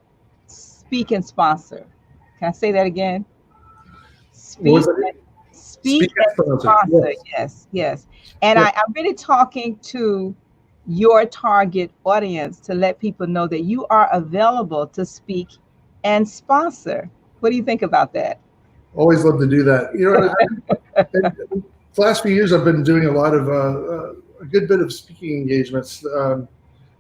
speak and sponsor. Can I say that again? Speak and sponsor. Yes. And Yeah. I'm really talking to your target audience to let people know that you are available to speak and sponsor. What do you think about that? Always love to do that. The last few years I've been doing a lot of a good bit of speaking engagements.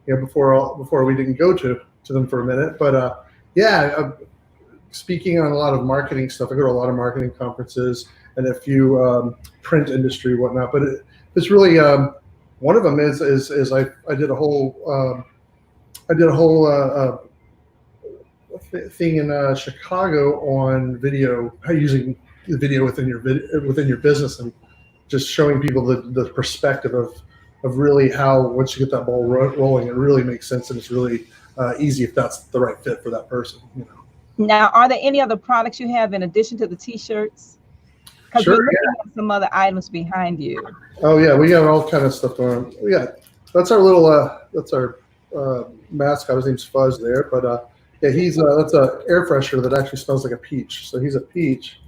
Before we didn't go to them for a minute, but speaking on a lot of marketing stuff. I go to a lot of marketing conferences and a few print industry whatnot. But it's really one of them is I did a whole thing in Chicago on video, using the video within your business and just showing people the perspective of really how once you get that ball rolling, it really makes sense and it's really easy if that's the right fit for that person. Now, are there any other products you have in addition to the T-shirts? Because Sure, we're looking at some other items behind you. Oh yeah, we got all kind of stuff going on. Yeah, that's our little mascot. His name's Fuzz there, but yeah, that's a air freshener that actually smells like a peach. So he's a peach,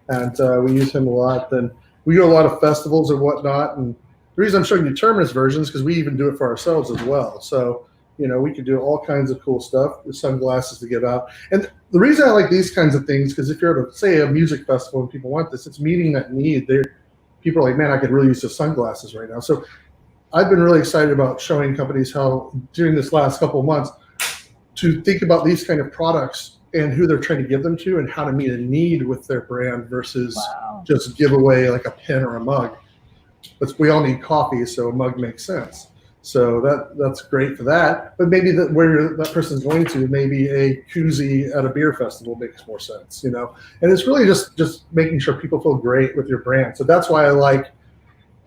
and we use him a lot. Then we do a lot of festivals and whatnot. And the reason I'm showing you Terminus versions because we even do it for ourselves as well. So we can do all kinds of cool stuff. There's sunglasses to give out. And the reason I like these kinds of things, because if you're at say a music festival and people want this, it's meeting that need. People are like, man, I could really use the sunglasses right now. So I've been really excited about showing companies how during this last couple of months to think about these kind of products and who they're trying to give them to and how to meet a need with their brand versus just give away like a pen or a mug. But we all need coffee, so a mug makes sense. So that's great for that. But maybe where that person's going to, maybe a koozie at a beer festival makes more sense, And it's really just making sure people feel great with your brand. So that's why I like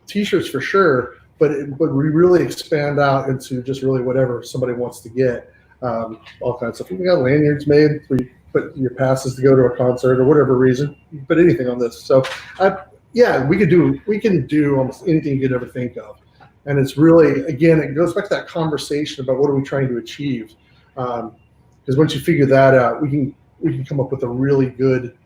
T-shirts for sure, but we really expand out into just really whatever somebody wants to get. All kinds of stuff. We got lanyards made where you put your passes to go to a concert or whatever reason. You can put anything on this. So we can do almost anything you could ever think of. And it's really, again, it goes back to that conversation about what are we trying to achieve. Because once you figure that out, we can come up with a really good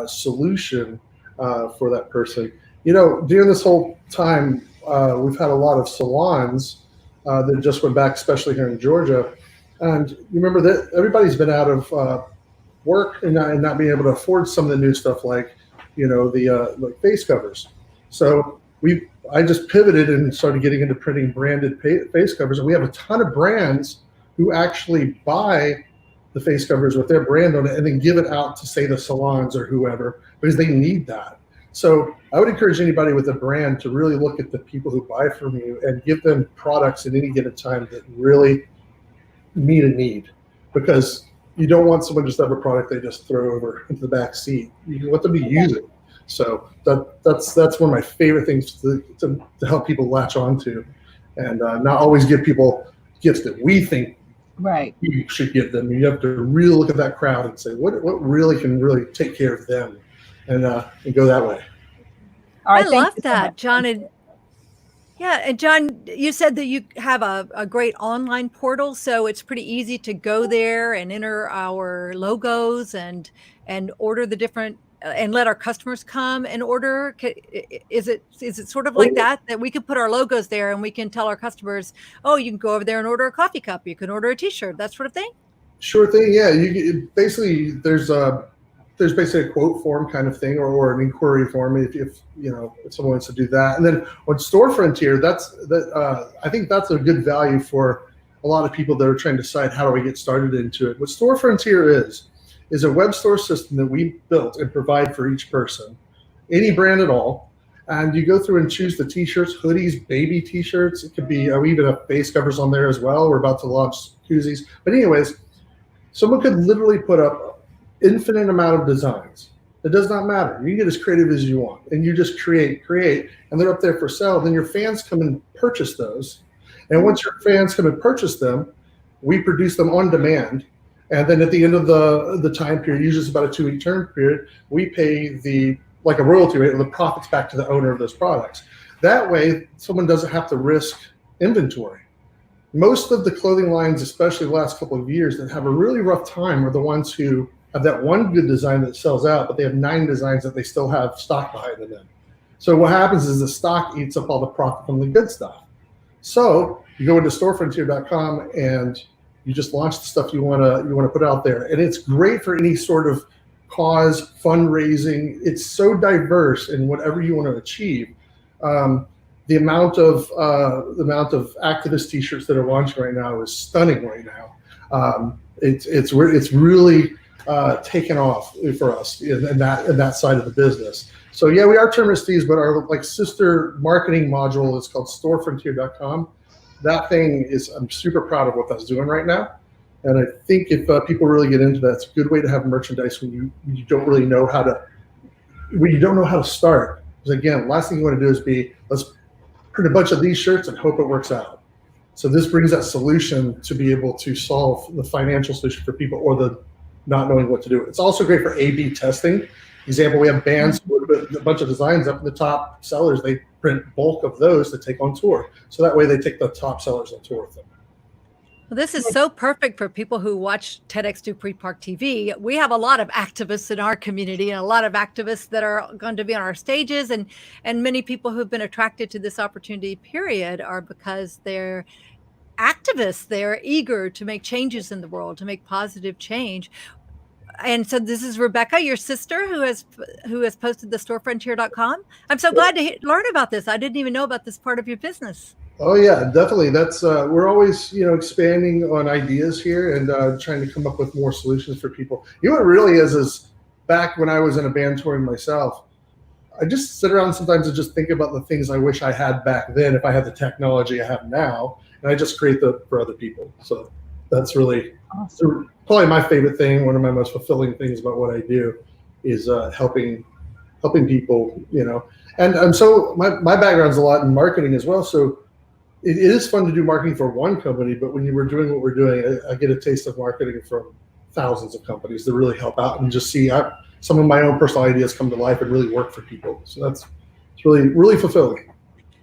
solution for that person. During this whole time, we've had a lot of salons that just went back, especially here in Georgia. And you remember that everybody's been out of work and not being able to afford some of the new stuff like, the face covers. So I just pivoted and started getting into printing branded face covers. And we have a ton of brands who actually buy the face covers with their brand on it and then give it out to, say, the salons or whoever, because they need that. So I would encourage anybody with a brand to really look at the people who buy from you and give them products at any given time that really meet a need, because you don't want someone just to have a product they just throw over into the back seat. You want them to use it. So that's one of my favorite things to help people latch onto, and not always give people gifts that we think you should give them. You have to really look at that crowd and say what really can really take care of them, and go that way. All right, I love that, John. And John, you said that you have a great online portal, so it's pretty easy to go there and enter our logos and order the different and let our customers come and order. Is it sort of like that we could put our logos there and we can tell our customers, oh, you can go over there and order a coffee cup, you can order a T-shirt, that sort of thing? Sure thing. Yeah, basically there's there's basically a quote form kind of thing, or an inquiry form if someone wants to do that. And then on Store Frontier, I think that's a good value for a lot of people that are trying to decide how do I get started into it. What Store Frontier is a web store system that we built and provide for each person, any brand at all. And you go through and choose the t-shirts, hoodies, baby t-shirts. It could be, we even have face covers on there as well. We're about to launch koozies. But anyways, someone could literally put up infinite amount of designs. It does not matter. You can get as creative as you want, and you just create, and they're up there for sale. Then your fans come and purchase those. And once your fans come and purchase them, we produce them on demand. And then at the end of the time period, usually it's about a 2-week term period, we pay like a royalty rate, or the profits back to the owner of those products. That way, someone doesn't have to risk inventory. Most of the clothing lines, especially the last couple of years, that have a really rough time are the ones who have that one good design that sells out, but they have 9 designs that they still have stock behind them. So what happens is the stock eats up all the profit from the good stuff. So you go into storefrontier.com and you just launch the stuff you want to put out there, and it's great for any sort of cause, fundraising. It's so diverse in whatever you want to achieve. The amount of activist T-shirts that are launching right now is stunning right now. It's really taken off for us in that side of the business. So yeah, we are Terminus Tees, but our sister marketing module is called storefrontier.com. That thing I'm super proud of what that's doing right now. And I think if people really get into that, it's a good way to have merchandise when you don't really know how to start. Because again, last thing you want to do is let's print a bunch of these shirts and hope it works out. So this brings that solution to be able to solve the financial solution for people, or the not knowing what to do. It's also great for A/B testing. Example, we have bands with a bunch of designs up in the top sellers. They print bulk of those to take on tour. So that way they take the top sellers on tour with them. Well, this is so perfect for people who watch TEDxDupreeParkTV. We have a lot of activists in our community, and a lot of activists that are going to be on our stages, and many people who've been attracted to this opportunity period are because they're activists. They're eager to make changes in the world, to make positive change. And so this is Rebecca, your sister, who has posted the storefrontier.com. I'm so glad to learn about this. I didn't even know about this part of your business. Oh yeah, definitely. That's we're always expanding on ideas here and trying to come up with more solutions for people. You know what it really is back when I was in a band touring myself, I just sit around sometimes and just think about the things I wish I had back then if I had the technology I have now, and I just create for other people. So that's really awesome. Probably my favorite thing. One of my most fulfilling things about what I do is helping people. And so my background's a lot in marketing as well. So it is fun to do marketing for one company, but when you were doing what we're doing, I get a taste of marketing from thousands of companies that really help out and just see some of my own personal ideas come to life and really work for people. So it's really, really fulfilling.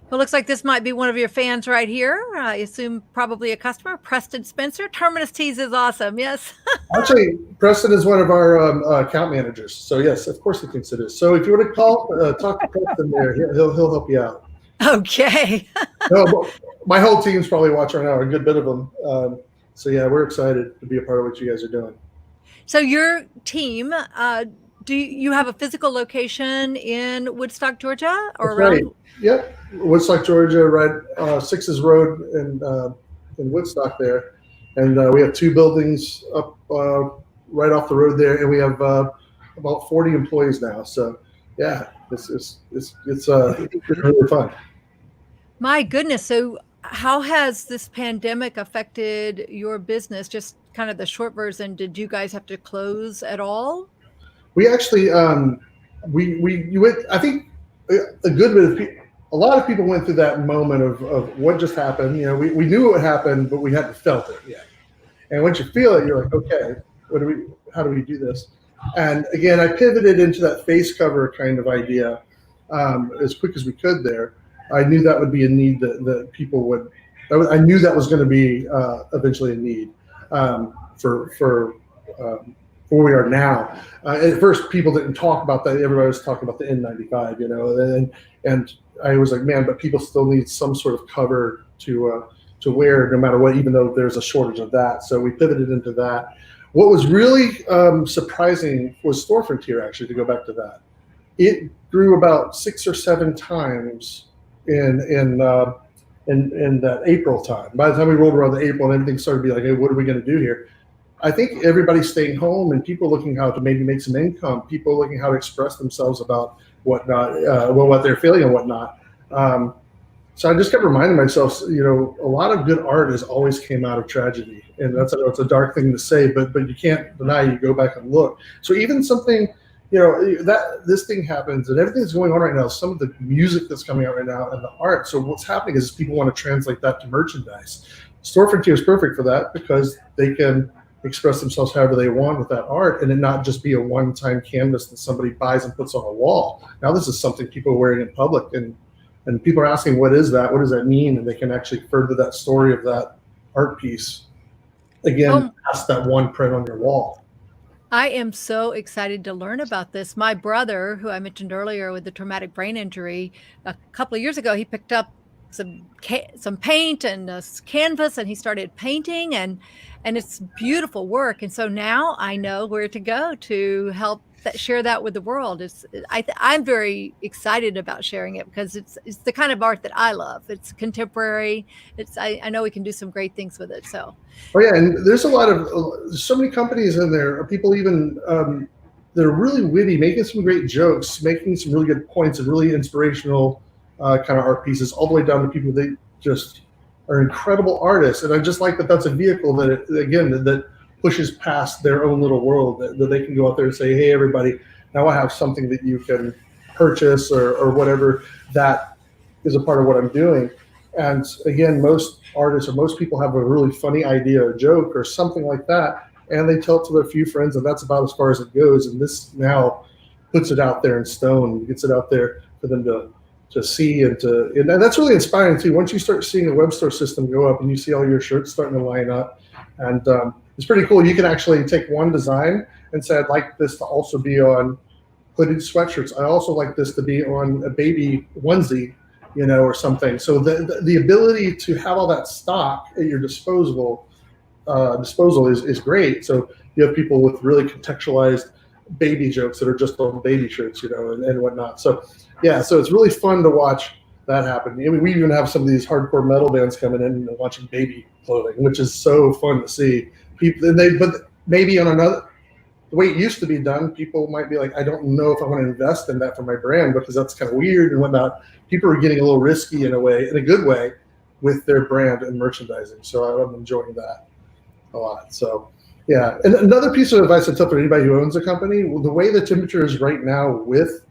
Well, looks like this might be one of your fans right here. I assume probably a customer, Preston Spencer. Terminus Tees is awesome. Yes. Actually, Preston is one of our account managers. So yes, of course he thinks it is. So if you want to talk to Preston there, he'll help you out. Okay. No, my whole team's probably watching right now, a good bit of them. So yeah, we're excited to be a part of what you guys are doing. So your team, do you have a physical location in Woodstock, Georgia, or around? Right. Yep, Woodstock, Georgia, right, 6th Road in Woodstock there, and we have 2 buildings up right off the road there, and we have about 40 employees now. So yeah, it's really fun. My goodness. So how has this pandemic affected your business? Just kind of the short version, did you guys have to close at all? We actually, we went, I think a good bit of people, a lot of people went through that moment of what just happened. We knew what happened, but we hadn't felt it yet. And once you feel it, you're like, okay, how do we do this? And again, I pivoted into that face cover kind of idea as quick as we could there. I knew that would be a need that people would. I knew that was going to be eventually a need for where we are now. At first, people didn't talk about that. Everybody was talking about the N95, and I was like, man, but people still need some sort of cover to wear no matter what, even though there's a shortage of that. So we pivoted into that. What was really surprising was Store Frontier, actually, to go back to that. It grew about 6 or 7 times in that April time. By the time we rolled around the April and everything started to be like, hey, what are we going to do here? I think everybody's staying home and people looking how to maybe make some income, people looking how to express themselves about whatnot, what they're feeling and whatnot. So I just kept reminding myself, you know, a lot of good art has always came out of tragedy, and that's a dark thing to say, but you can't deny. You go back and look. So even something, you know, that this thing happens and everything that's going on right now, some of the music that's coming out right now and the art. So what's happening is people want to translate that to merchandise. Store Frontier is perfect for that because they can express themselves however they want with that art, and it not just be a one-time canvas that somebody buys and puts on a wall. Now this is something people are wearing in public, and people are asking, what is that? What does that mean? And they can actually further that story of that art piece. Again, past that one print on your wall. I am so excited to learn about this. My brother, who I mentioned earlier with the traumatic brain injury, a couple of years ago, he picked up some paint and a canvas, and he started painting, and it's beautiful work. And so now I know where to go to help share that with the world. I'm very excited about sharing it because it's the kind of art that I love. It's contemporary. I know we can do some great things with it. So. Oh yeah, and there's so many companies in there. People even that are really witty, making some great jokes, making some really good points, and really inspirational kind of art pieces, all the way down to people that just are incredible artists. And I just like that that's a vehicle that that pushes past their own little world, that they can go out there and say, hey, everybody, now I have something that you can purchase or whatever that is a part of what I'm doing. And again, most artists or most people have a really funny idea or joke or something like that, and they tell it to their few friends, and that's about as far as it goes. And this now puts it out there in stone, gets it out there for them to see, and that's really inspiring too. Once you start seeing the web store system go up and you see all your shirts starting to line up, and it's pretty cool. You can actually take one design and say, I'd like this to also be on hooded sweatshirts. I also like this to be on a baby onesie, you know, or something. So the ability to have all that stock at your disposal is great. So you have people with really contextualized baby jokes that are just on baby shirts, you know, and whatnot. So yeah, so it's really fun to watch that happen. I mean, we even have some of these hardcore metal bands coming in and watching baby clothing, which is so fun to see. People, but maybe on the way it used to be done, people might be like, I don't know if I want to invest in that for my brand because that's kind of weird and whatnot. People are getting a little risky in a good way, with their brand and merchandising. So I'm enjoying that a lot. So yeah. And another piece of advice I'd tell for anybody who owns a company, the way the temperature is right now with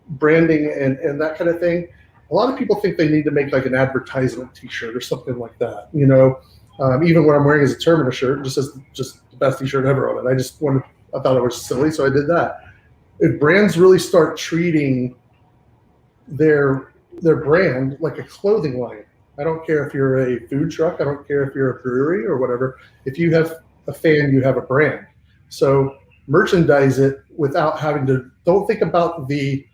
branding and that kind of thing, a lot of people think they need to make like an advertisement t-shirt or something like that, you know. Even what I'm wearing is a Terminus shirt, just the best t-shirt ever on it. I thought it was silly, so I did that. If brands really start treating their brand like a clothing line, I don't care if you're a food truck, I don't care if you're a brewery or whatever. If you have a fan, you have a brand. So merchandise it without having to. Don't think about it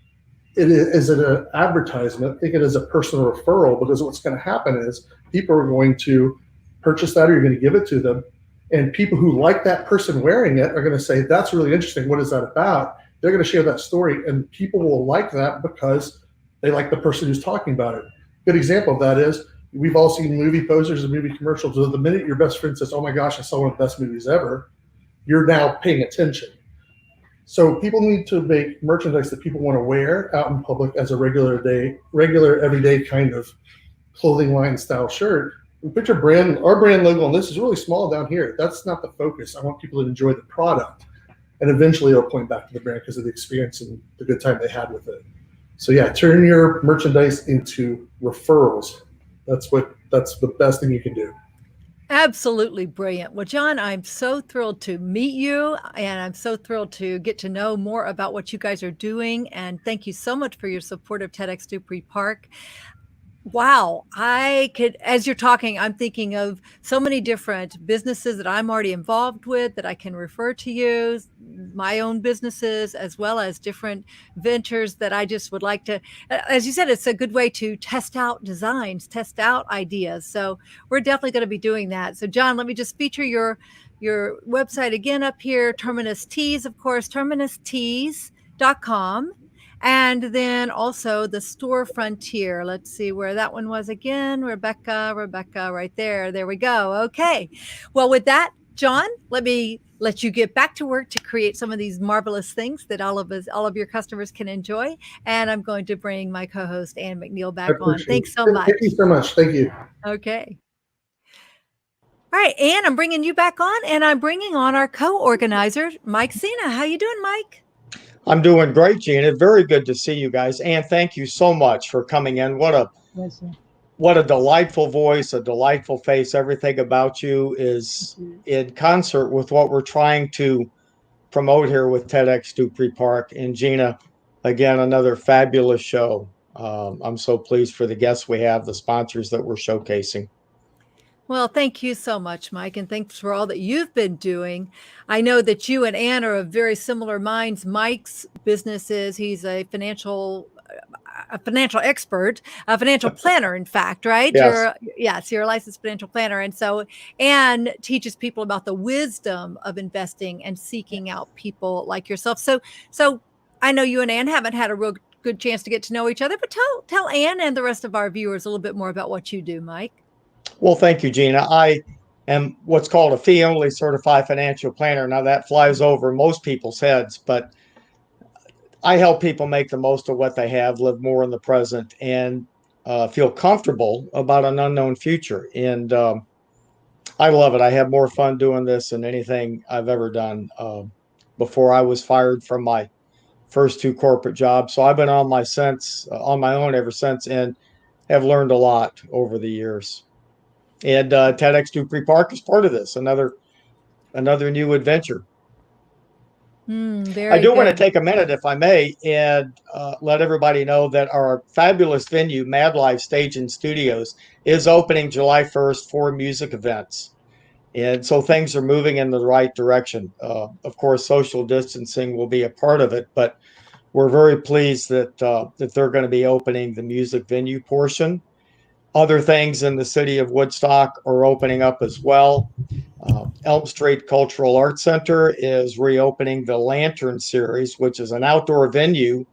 as an advertisement. Think it as a personal referral, because what's going to happen is people are going to purchase that, or you're going to give it to them, and people who like that person wearing it are going to say, that's really interesting, what is that about? They're going to share that story, and people will like that because they like the person who's talking about it. Good example of that is, we've all seen movie posters and movie commercials. So the minute your best friend says, oh my gosh, I saw one of the best movies ever, you're now paying attention. So people need to make merchandise that people want to wear out in public as a regular everyday kind of clothing line style shirt. We put our brand logo on this is really small down here. That's not the focus. I want people to enjoy the product, and eventually it'll point back to the brand because of the experience and the good time they had with it. So yeah, turn your merchandise into referrals. That's the best thing you can do. Absolutely brilliant. Well, John, I'm so thrilled to meet you, and I'm so thrilled to get to know more about what you guys are doing. And thank you so much for your support of TEDx Dupree Park. Wow. I could, as you're talking, I'm thinking of so many different businesses that I'm already involved with that I can refer to you, my own businesses, as well as different ventures that I just would like to, as you said, it's a good way to test out designs, test out ideas. So we're definitely going to be doing that. So John, let me just feature your website again up here, Terminus Tees, of course, terminustees.com. And then also the store frontier. Let's see where that one was again. Rebecca, right there. There we go. Okay. Well, with that, John, let me let you get back to work to create some of these marvelous things that all of your customers can enjoy. And I'm going to bring my co-host Ann McNeil I back on. appreciate Thanks it. so much. Thank you so much. Thank you. Okay. All right, Ann, I'm bringing you back on, and I'm bringing on our co-organizer, Mike Sena. How you doing, Mike? I'm doing great, Gina. Very good to see you guys. And thank you so much for coming in. What a delightful voice, a delightful face. Everything about you is in concert with what we're trying to promote here with TEDx Dupree Park. And Gina, again, another fabulous show. I'm so pleased for the guests we have, the sponsors that we're showcasing. Well, thank you so much, Mike, and thanks for all that you've been doing. I know that you and Ann are of very similar minds. Mike's business is he's a financial expert, a financial planner, in fact, right? Yes. You're a licensed financial planner. And so Ann teaches people about the wisdom of investing and seeking out people like yourself. So I know you and Ann haven't had a real good chance to get to know each other, but tell Ann and the rest of our viewers a little bit more about what you do, Mike. Well, thank you, Gina. I am what's called a fee-only certified financial planner. Now, that flies over most people's heads, but I help people make the most of what they have, live more in the present, and feel comfortable about an unknown future. And I love it. I have more fun doing this than anything I've ever done. Before I was fired from my first two corporate jobs, so I've been on my own ever since, and have learned a lot over the years. And TEDx Dupree Park is part of this. Another new adventure. I do want to take a minute, if I may, and let everybody know that our fabulous venue, Mad Life Stage and Studios, is opening July 1st for music events. And so things are moving in the right direction. Of course, social distancing will be a part of it, but we're very pleased that they're going to be opening the music venue portion. Other things in the city of Woodstock are opening up as well. Elm Street Cultural Arts Center is reopening the Lantern Series, which is an outdoor venue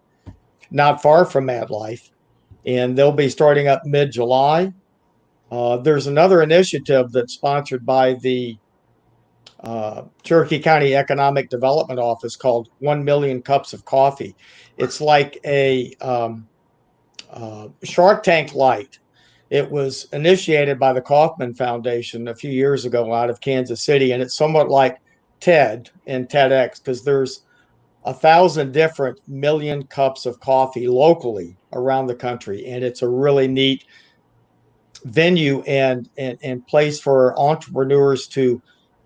not far from Mad Life, and they'll be starting up mid-July. There's another initiative that's sponsored by the Cherokee County Economic Development Office called 1 Million Cups of Coffee. It's like a Shark Tank Light. It was initiated by the Kauffman Foundation a few years ago out of Kansas City, and it's somewhat like TED and TEDx because there's 1,000 different million cups of coffee locally around the country, and it's a really neat venue and place for entrepreneurs to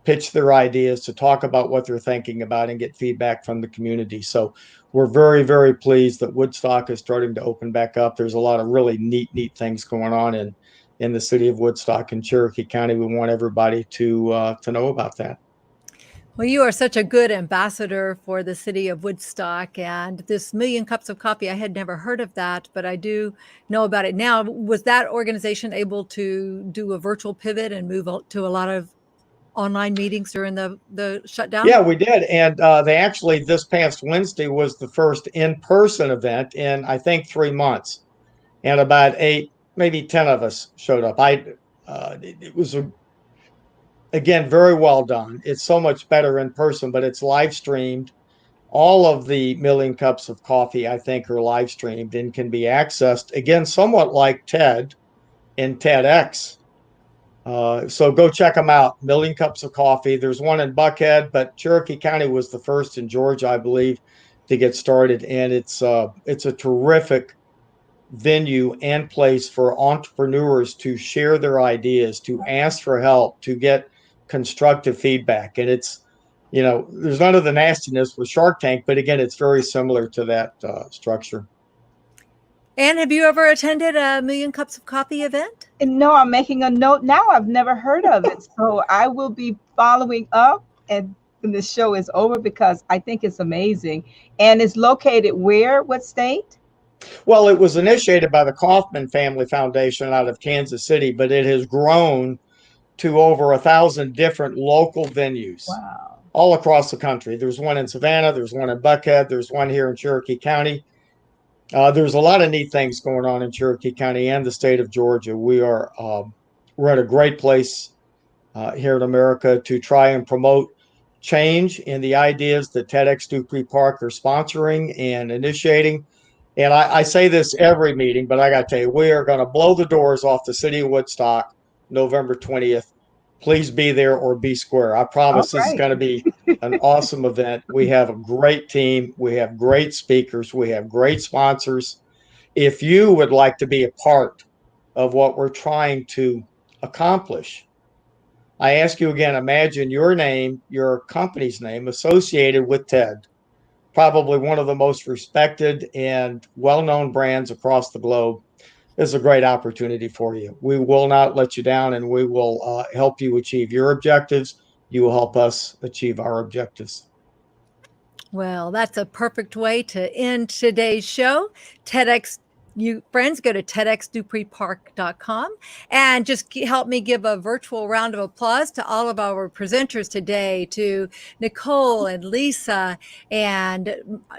pitch their ideas, to talk about what they're thinking about, and get feedback from the community. So we're very, very pleased that Woodstock is starting to open back up. There's a lot of really neat things going on in the city of Woodstock and Cherokee County. We want everybody to know about that. Well, you are such a good ambassador for the city of Woodstock, and this Million Cups of Coffee, I had never heard of that, but I do know about it now. Was that organization able to do a virtual pivot and move to a lot of online meetings during the shutdown? Yeah, we did. And they actually, this past Wednesday was the first in-person event in, I think, 3 months. And about 8, maybe 10 of us showed up. It was, again, very well done. It's so much better in person, but it's live streamed. All of the Million Cups of Coffee, I think, are live streamed and can be accessed, again, somewhat like TED and TEDx. So go check them out. Million Cups of Coffee. There's one in Buckhead, but Cherokee County was the first in Georgia, I believe, to get started. And it's a terrific venue and place for entrepreneurs to share their ideas, to ask for help, to get constructive feedback. And it's, there's none of the nastiness with Shark Tank, but again, it's very similar to that structure. Anne, have you ever attended a Million Cups of Coffee event? And no, I'm making a note now. I've never heard of it. So I will be following up and when the show is over because I think it's amazing. And it's located where? What state? Well, it was initiated by the Kaufman Family Foundation out of Kansas City, but it has grown to over 1,000 different local venues Wow. all across the country. There's one in Savannah, there's one in Buckhead, there's one here in Cherokee County. There's a lot of neat things going on in Cherokee County and the state of Georgia. We're at a great place here in America to try and promote change in the ideas that TEDx Dupree Park are sponsoring and initiating. And I say this every meeting, but I got to tell you, we are going to blow the doors off the city of Woodstock November 20th. Please be there or be square. I promise this is going to be an awesome event. We have a great team. We have great speakers. We have great sponsors. If you would like to be a part of what we're trying to accomplish, I ask you again, imagine your name, your company's name associated with TED, probably one of the most respected and well-known brands across the globe. This is a great opportunity for you. We will not let you down, and we will help you achieve your objectives. You will help us achieve our objectives. Well, that's a perfect way to end today's show. TEDx, you friends, go to TEDxDupreePark.com and just help me give a virtual round of applause to all of our presenters today, to Nicole and Lisa and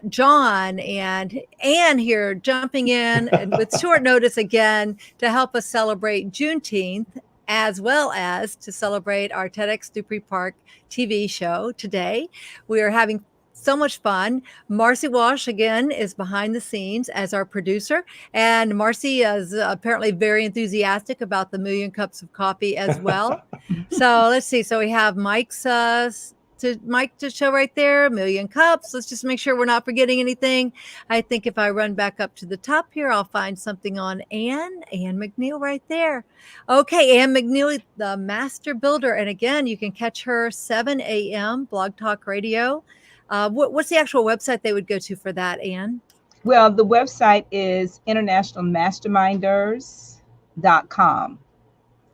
John and Anne here jumping in and with short notice again to help us celebrate Juneteenth, as well as to celebrate our TEDx Dupree Park TV show today. We are having so much fun. Marcy Walsh, again, is behind the scenes as our producer. And Marcy is apparently very enthusiastic about the Million Cups of Coffee as well. So let's see. So we have Mike to show right there, Million Cups. Let's just make sure we're not forgetting anything. I think if I run back up to the top here, I'll find something on Anne McNeil right there. Okay, Anne McNeil, the master builder. And again, you can catch her 7 a.m. Blog Talk Radio. What's the actual website they would go to for that, Anne? Well, the website is internationalmasterminders.com.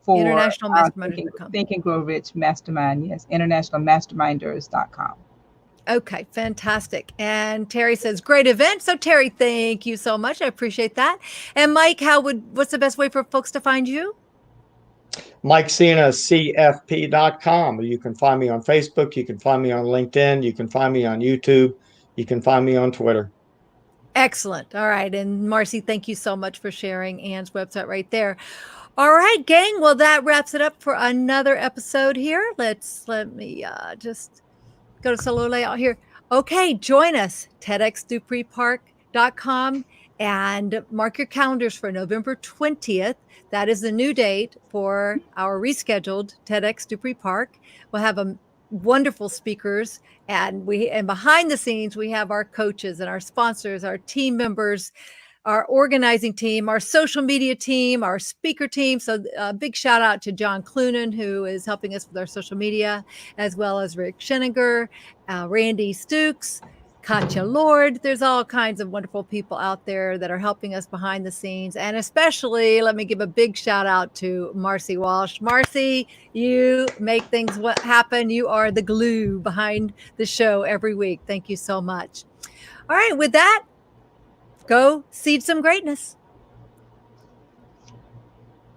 For International Masterminders.com. Think and Grow Rich Mastermind. Yes, internationalmasterminders.com. Okay, fantastic. And Terry says, great event. So Terry, thank you so much. I appreciate that. And Mike, what's the best way for folks to find you? Mike Sena, CFP.com. You can find me on Facebook. You can find me on LinkedIn. You can find me on YouTube. You can find me on Twitter. Excellent. All right. And Marcy, thank you so much for sharing Anne's website right there. All right, gang. Well, that wraps it up for another episode here. Let me just go to solo layout here. Okay, join us, TEDxDupreePark.com, and mark your calendars for November 20th. That is the new date for our rescheduled TEDx Dupree Park. We'll have wonderful speakers, and behind the scenes we have our coaches and our sponsors, our team members, our organizing team, our social media team, our speaker team. So a big shout out to John Clunan, who is helping us with our social media, as well as Rick Scheninger, Randy Stukes, Katja Lord. There's all kinds of wonderful people out there that are helping us behind the scenes. And especially, let me give a big shout out to Marcy Walsh. Marcy, you make things happen. You are the glue behind the show every week. Thank you so much. All right, with that, go seed some greatness.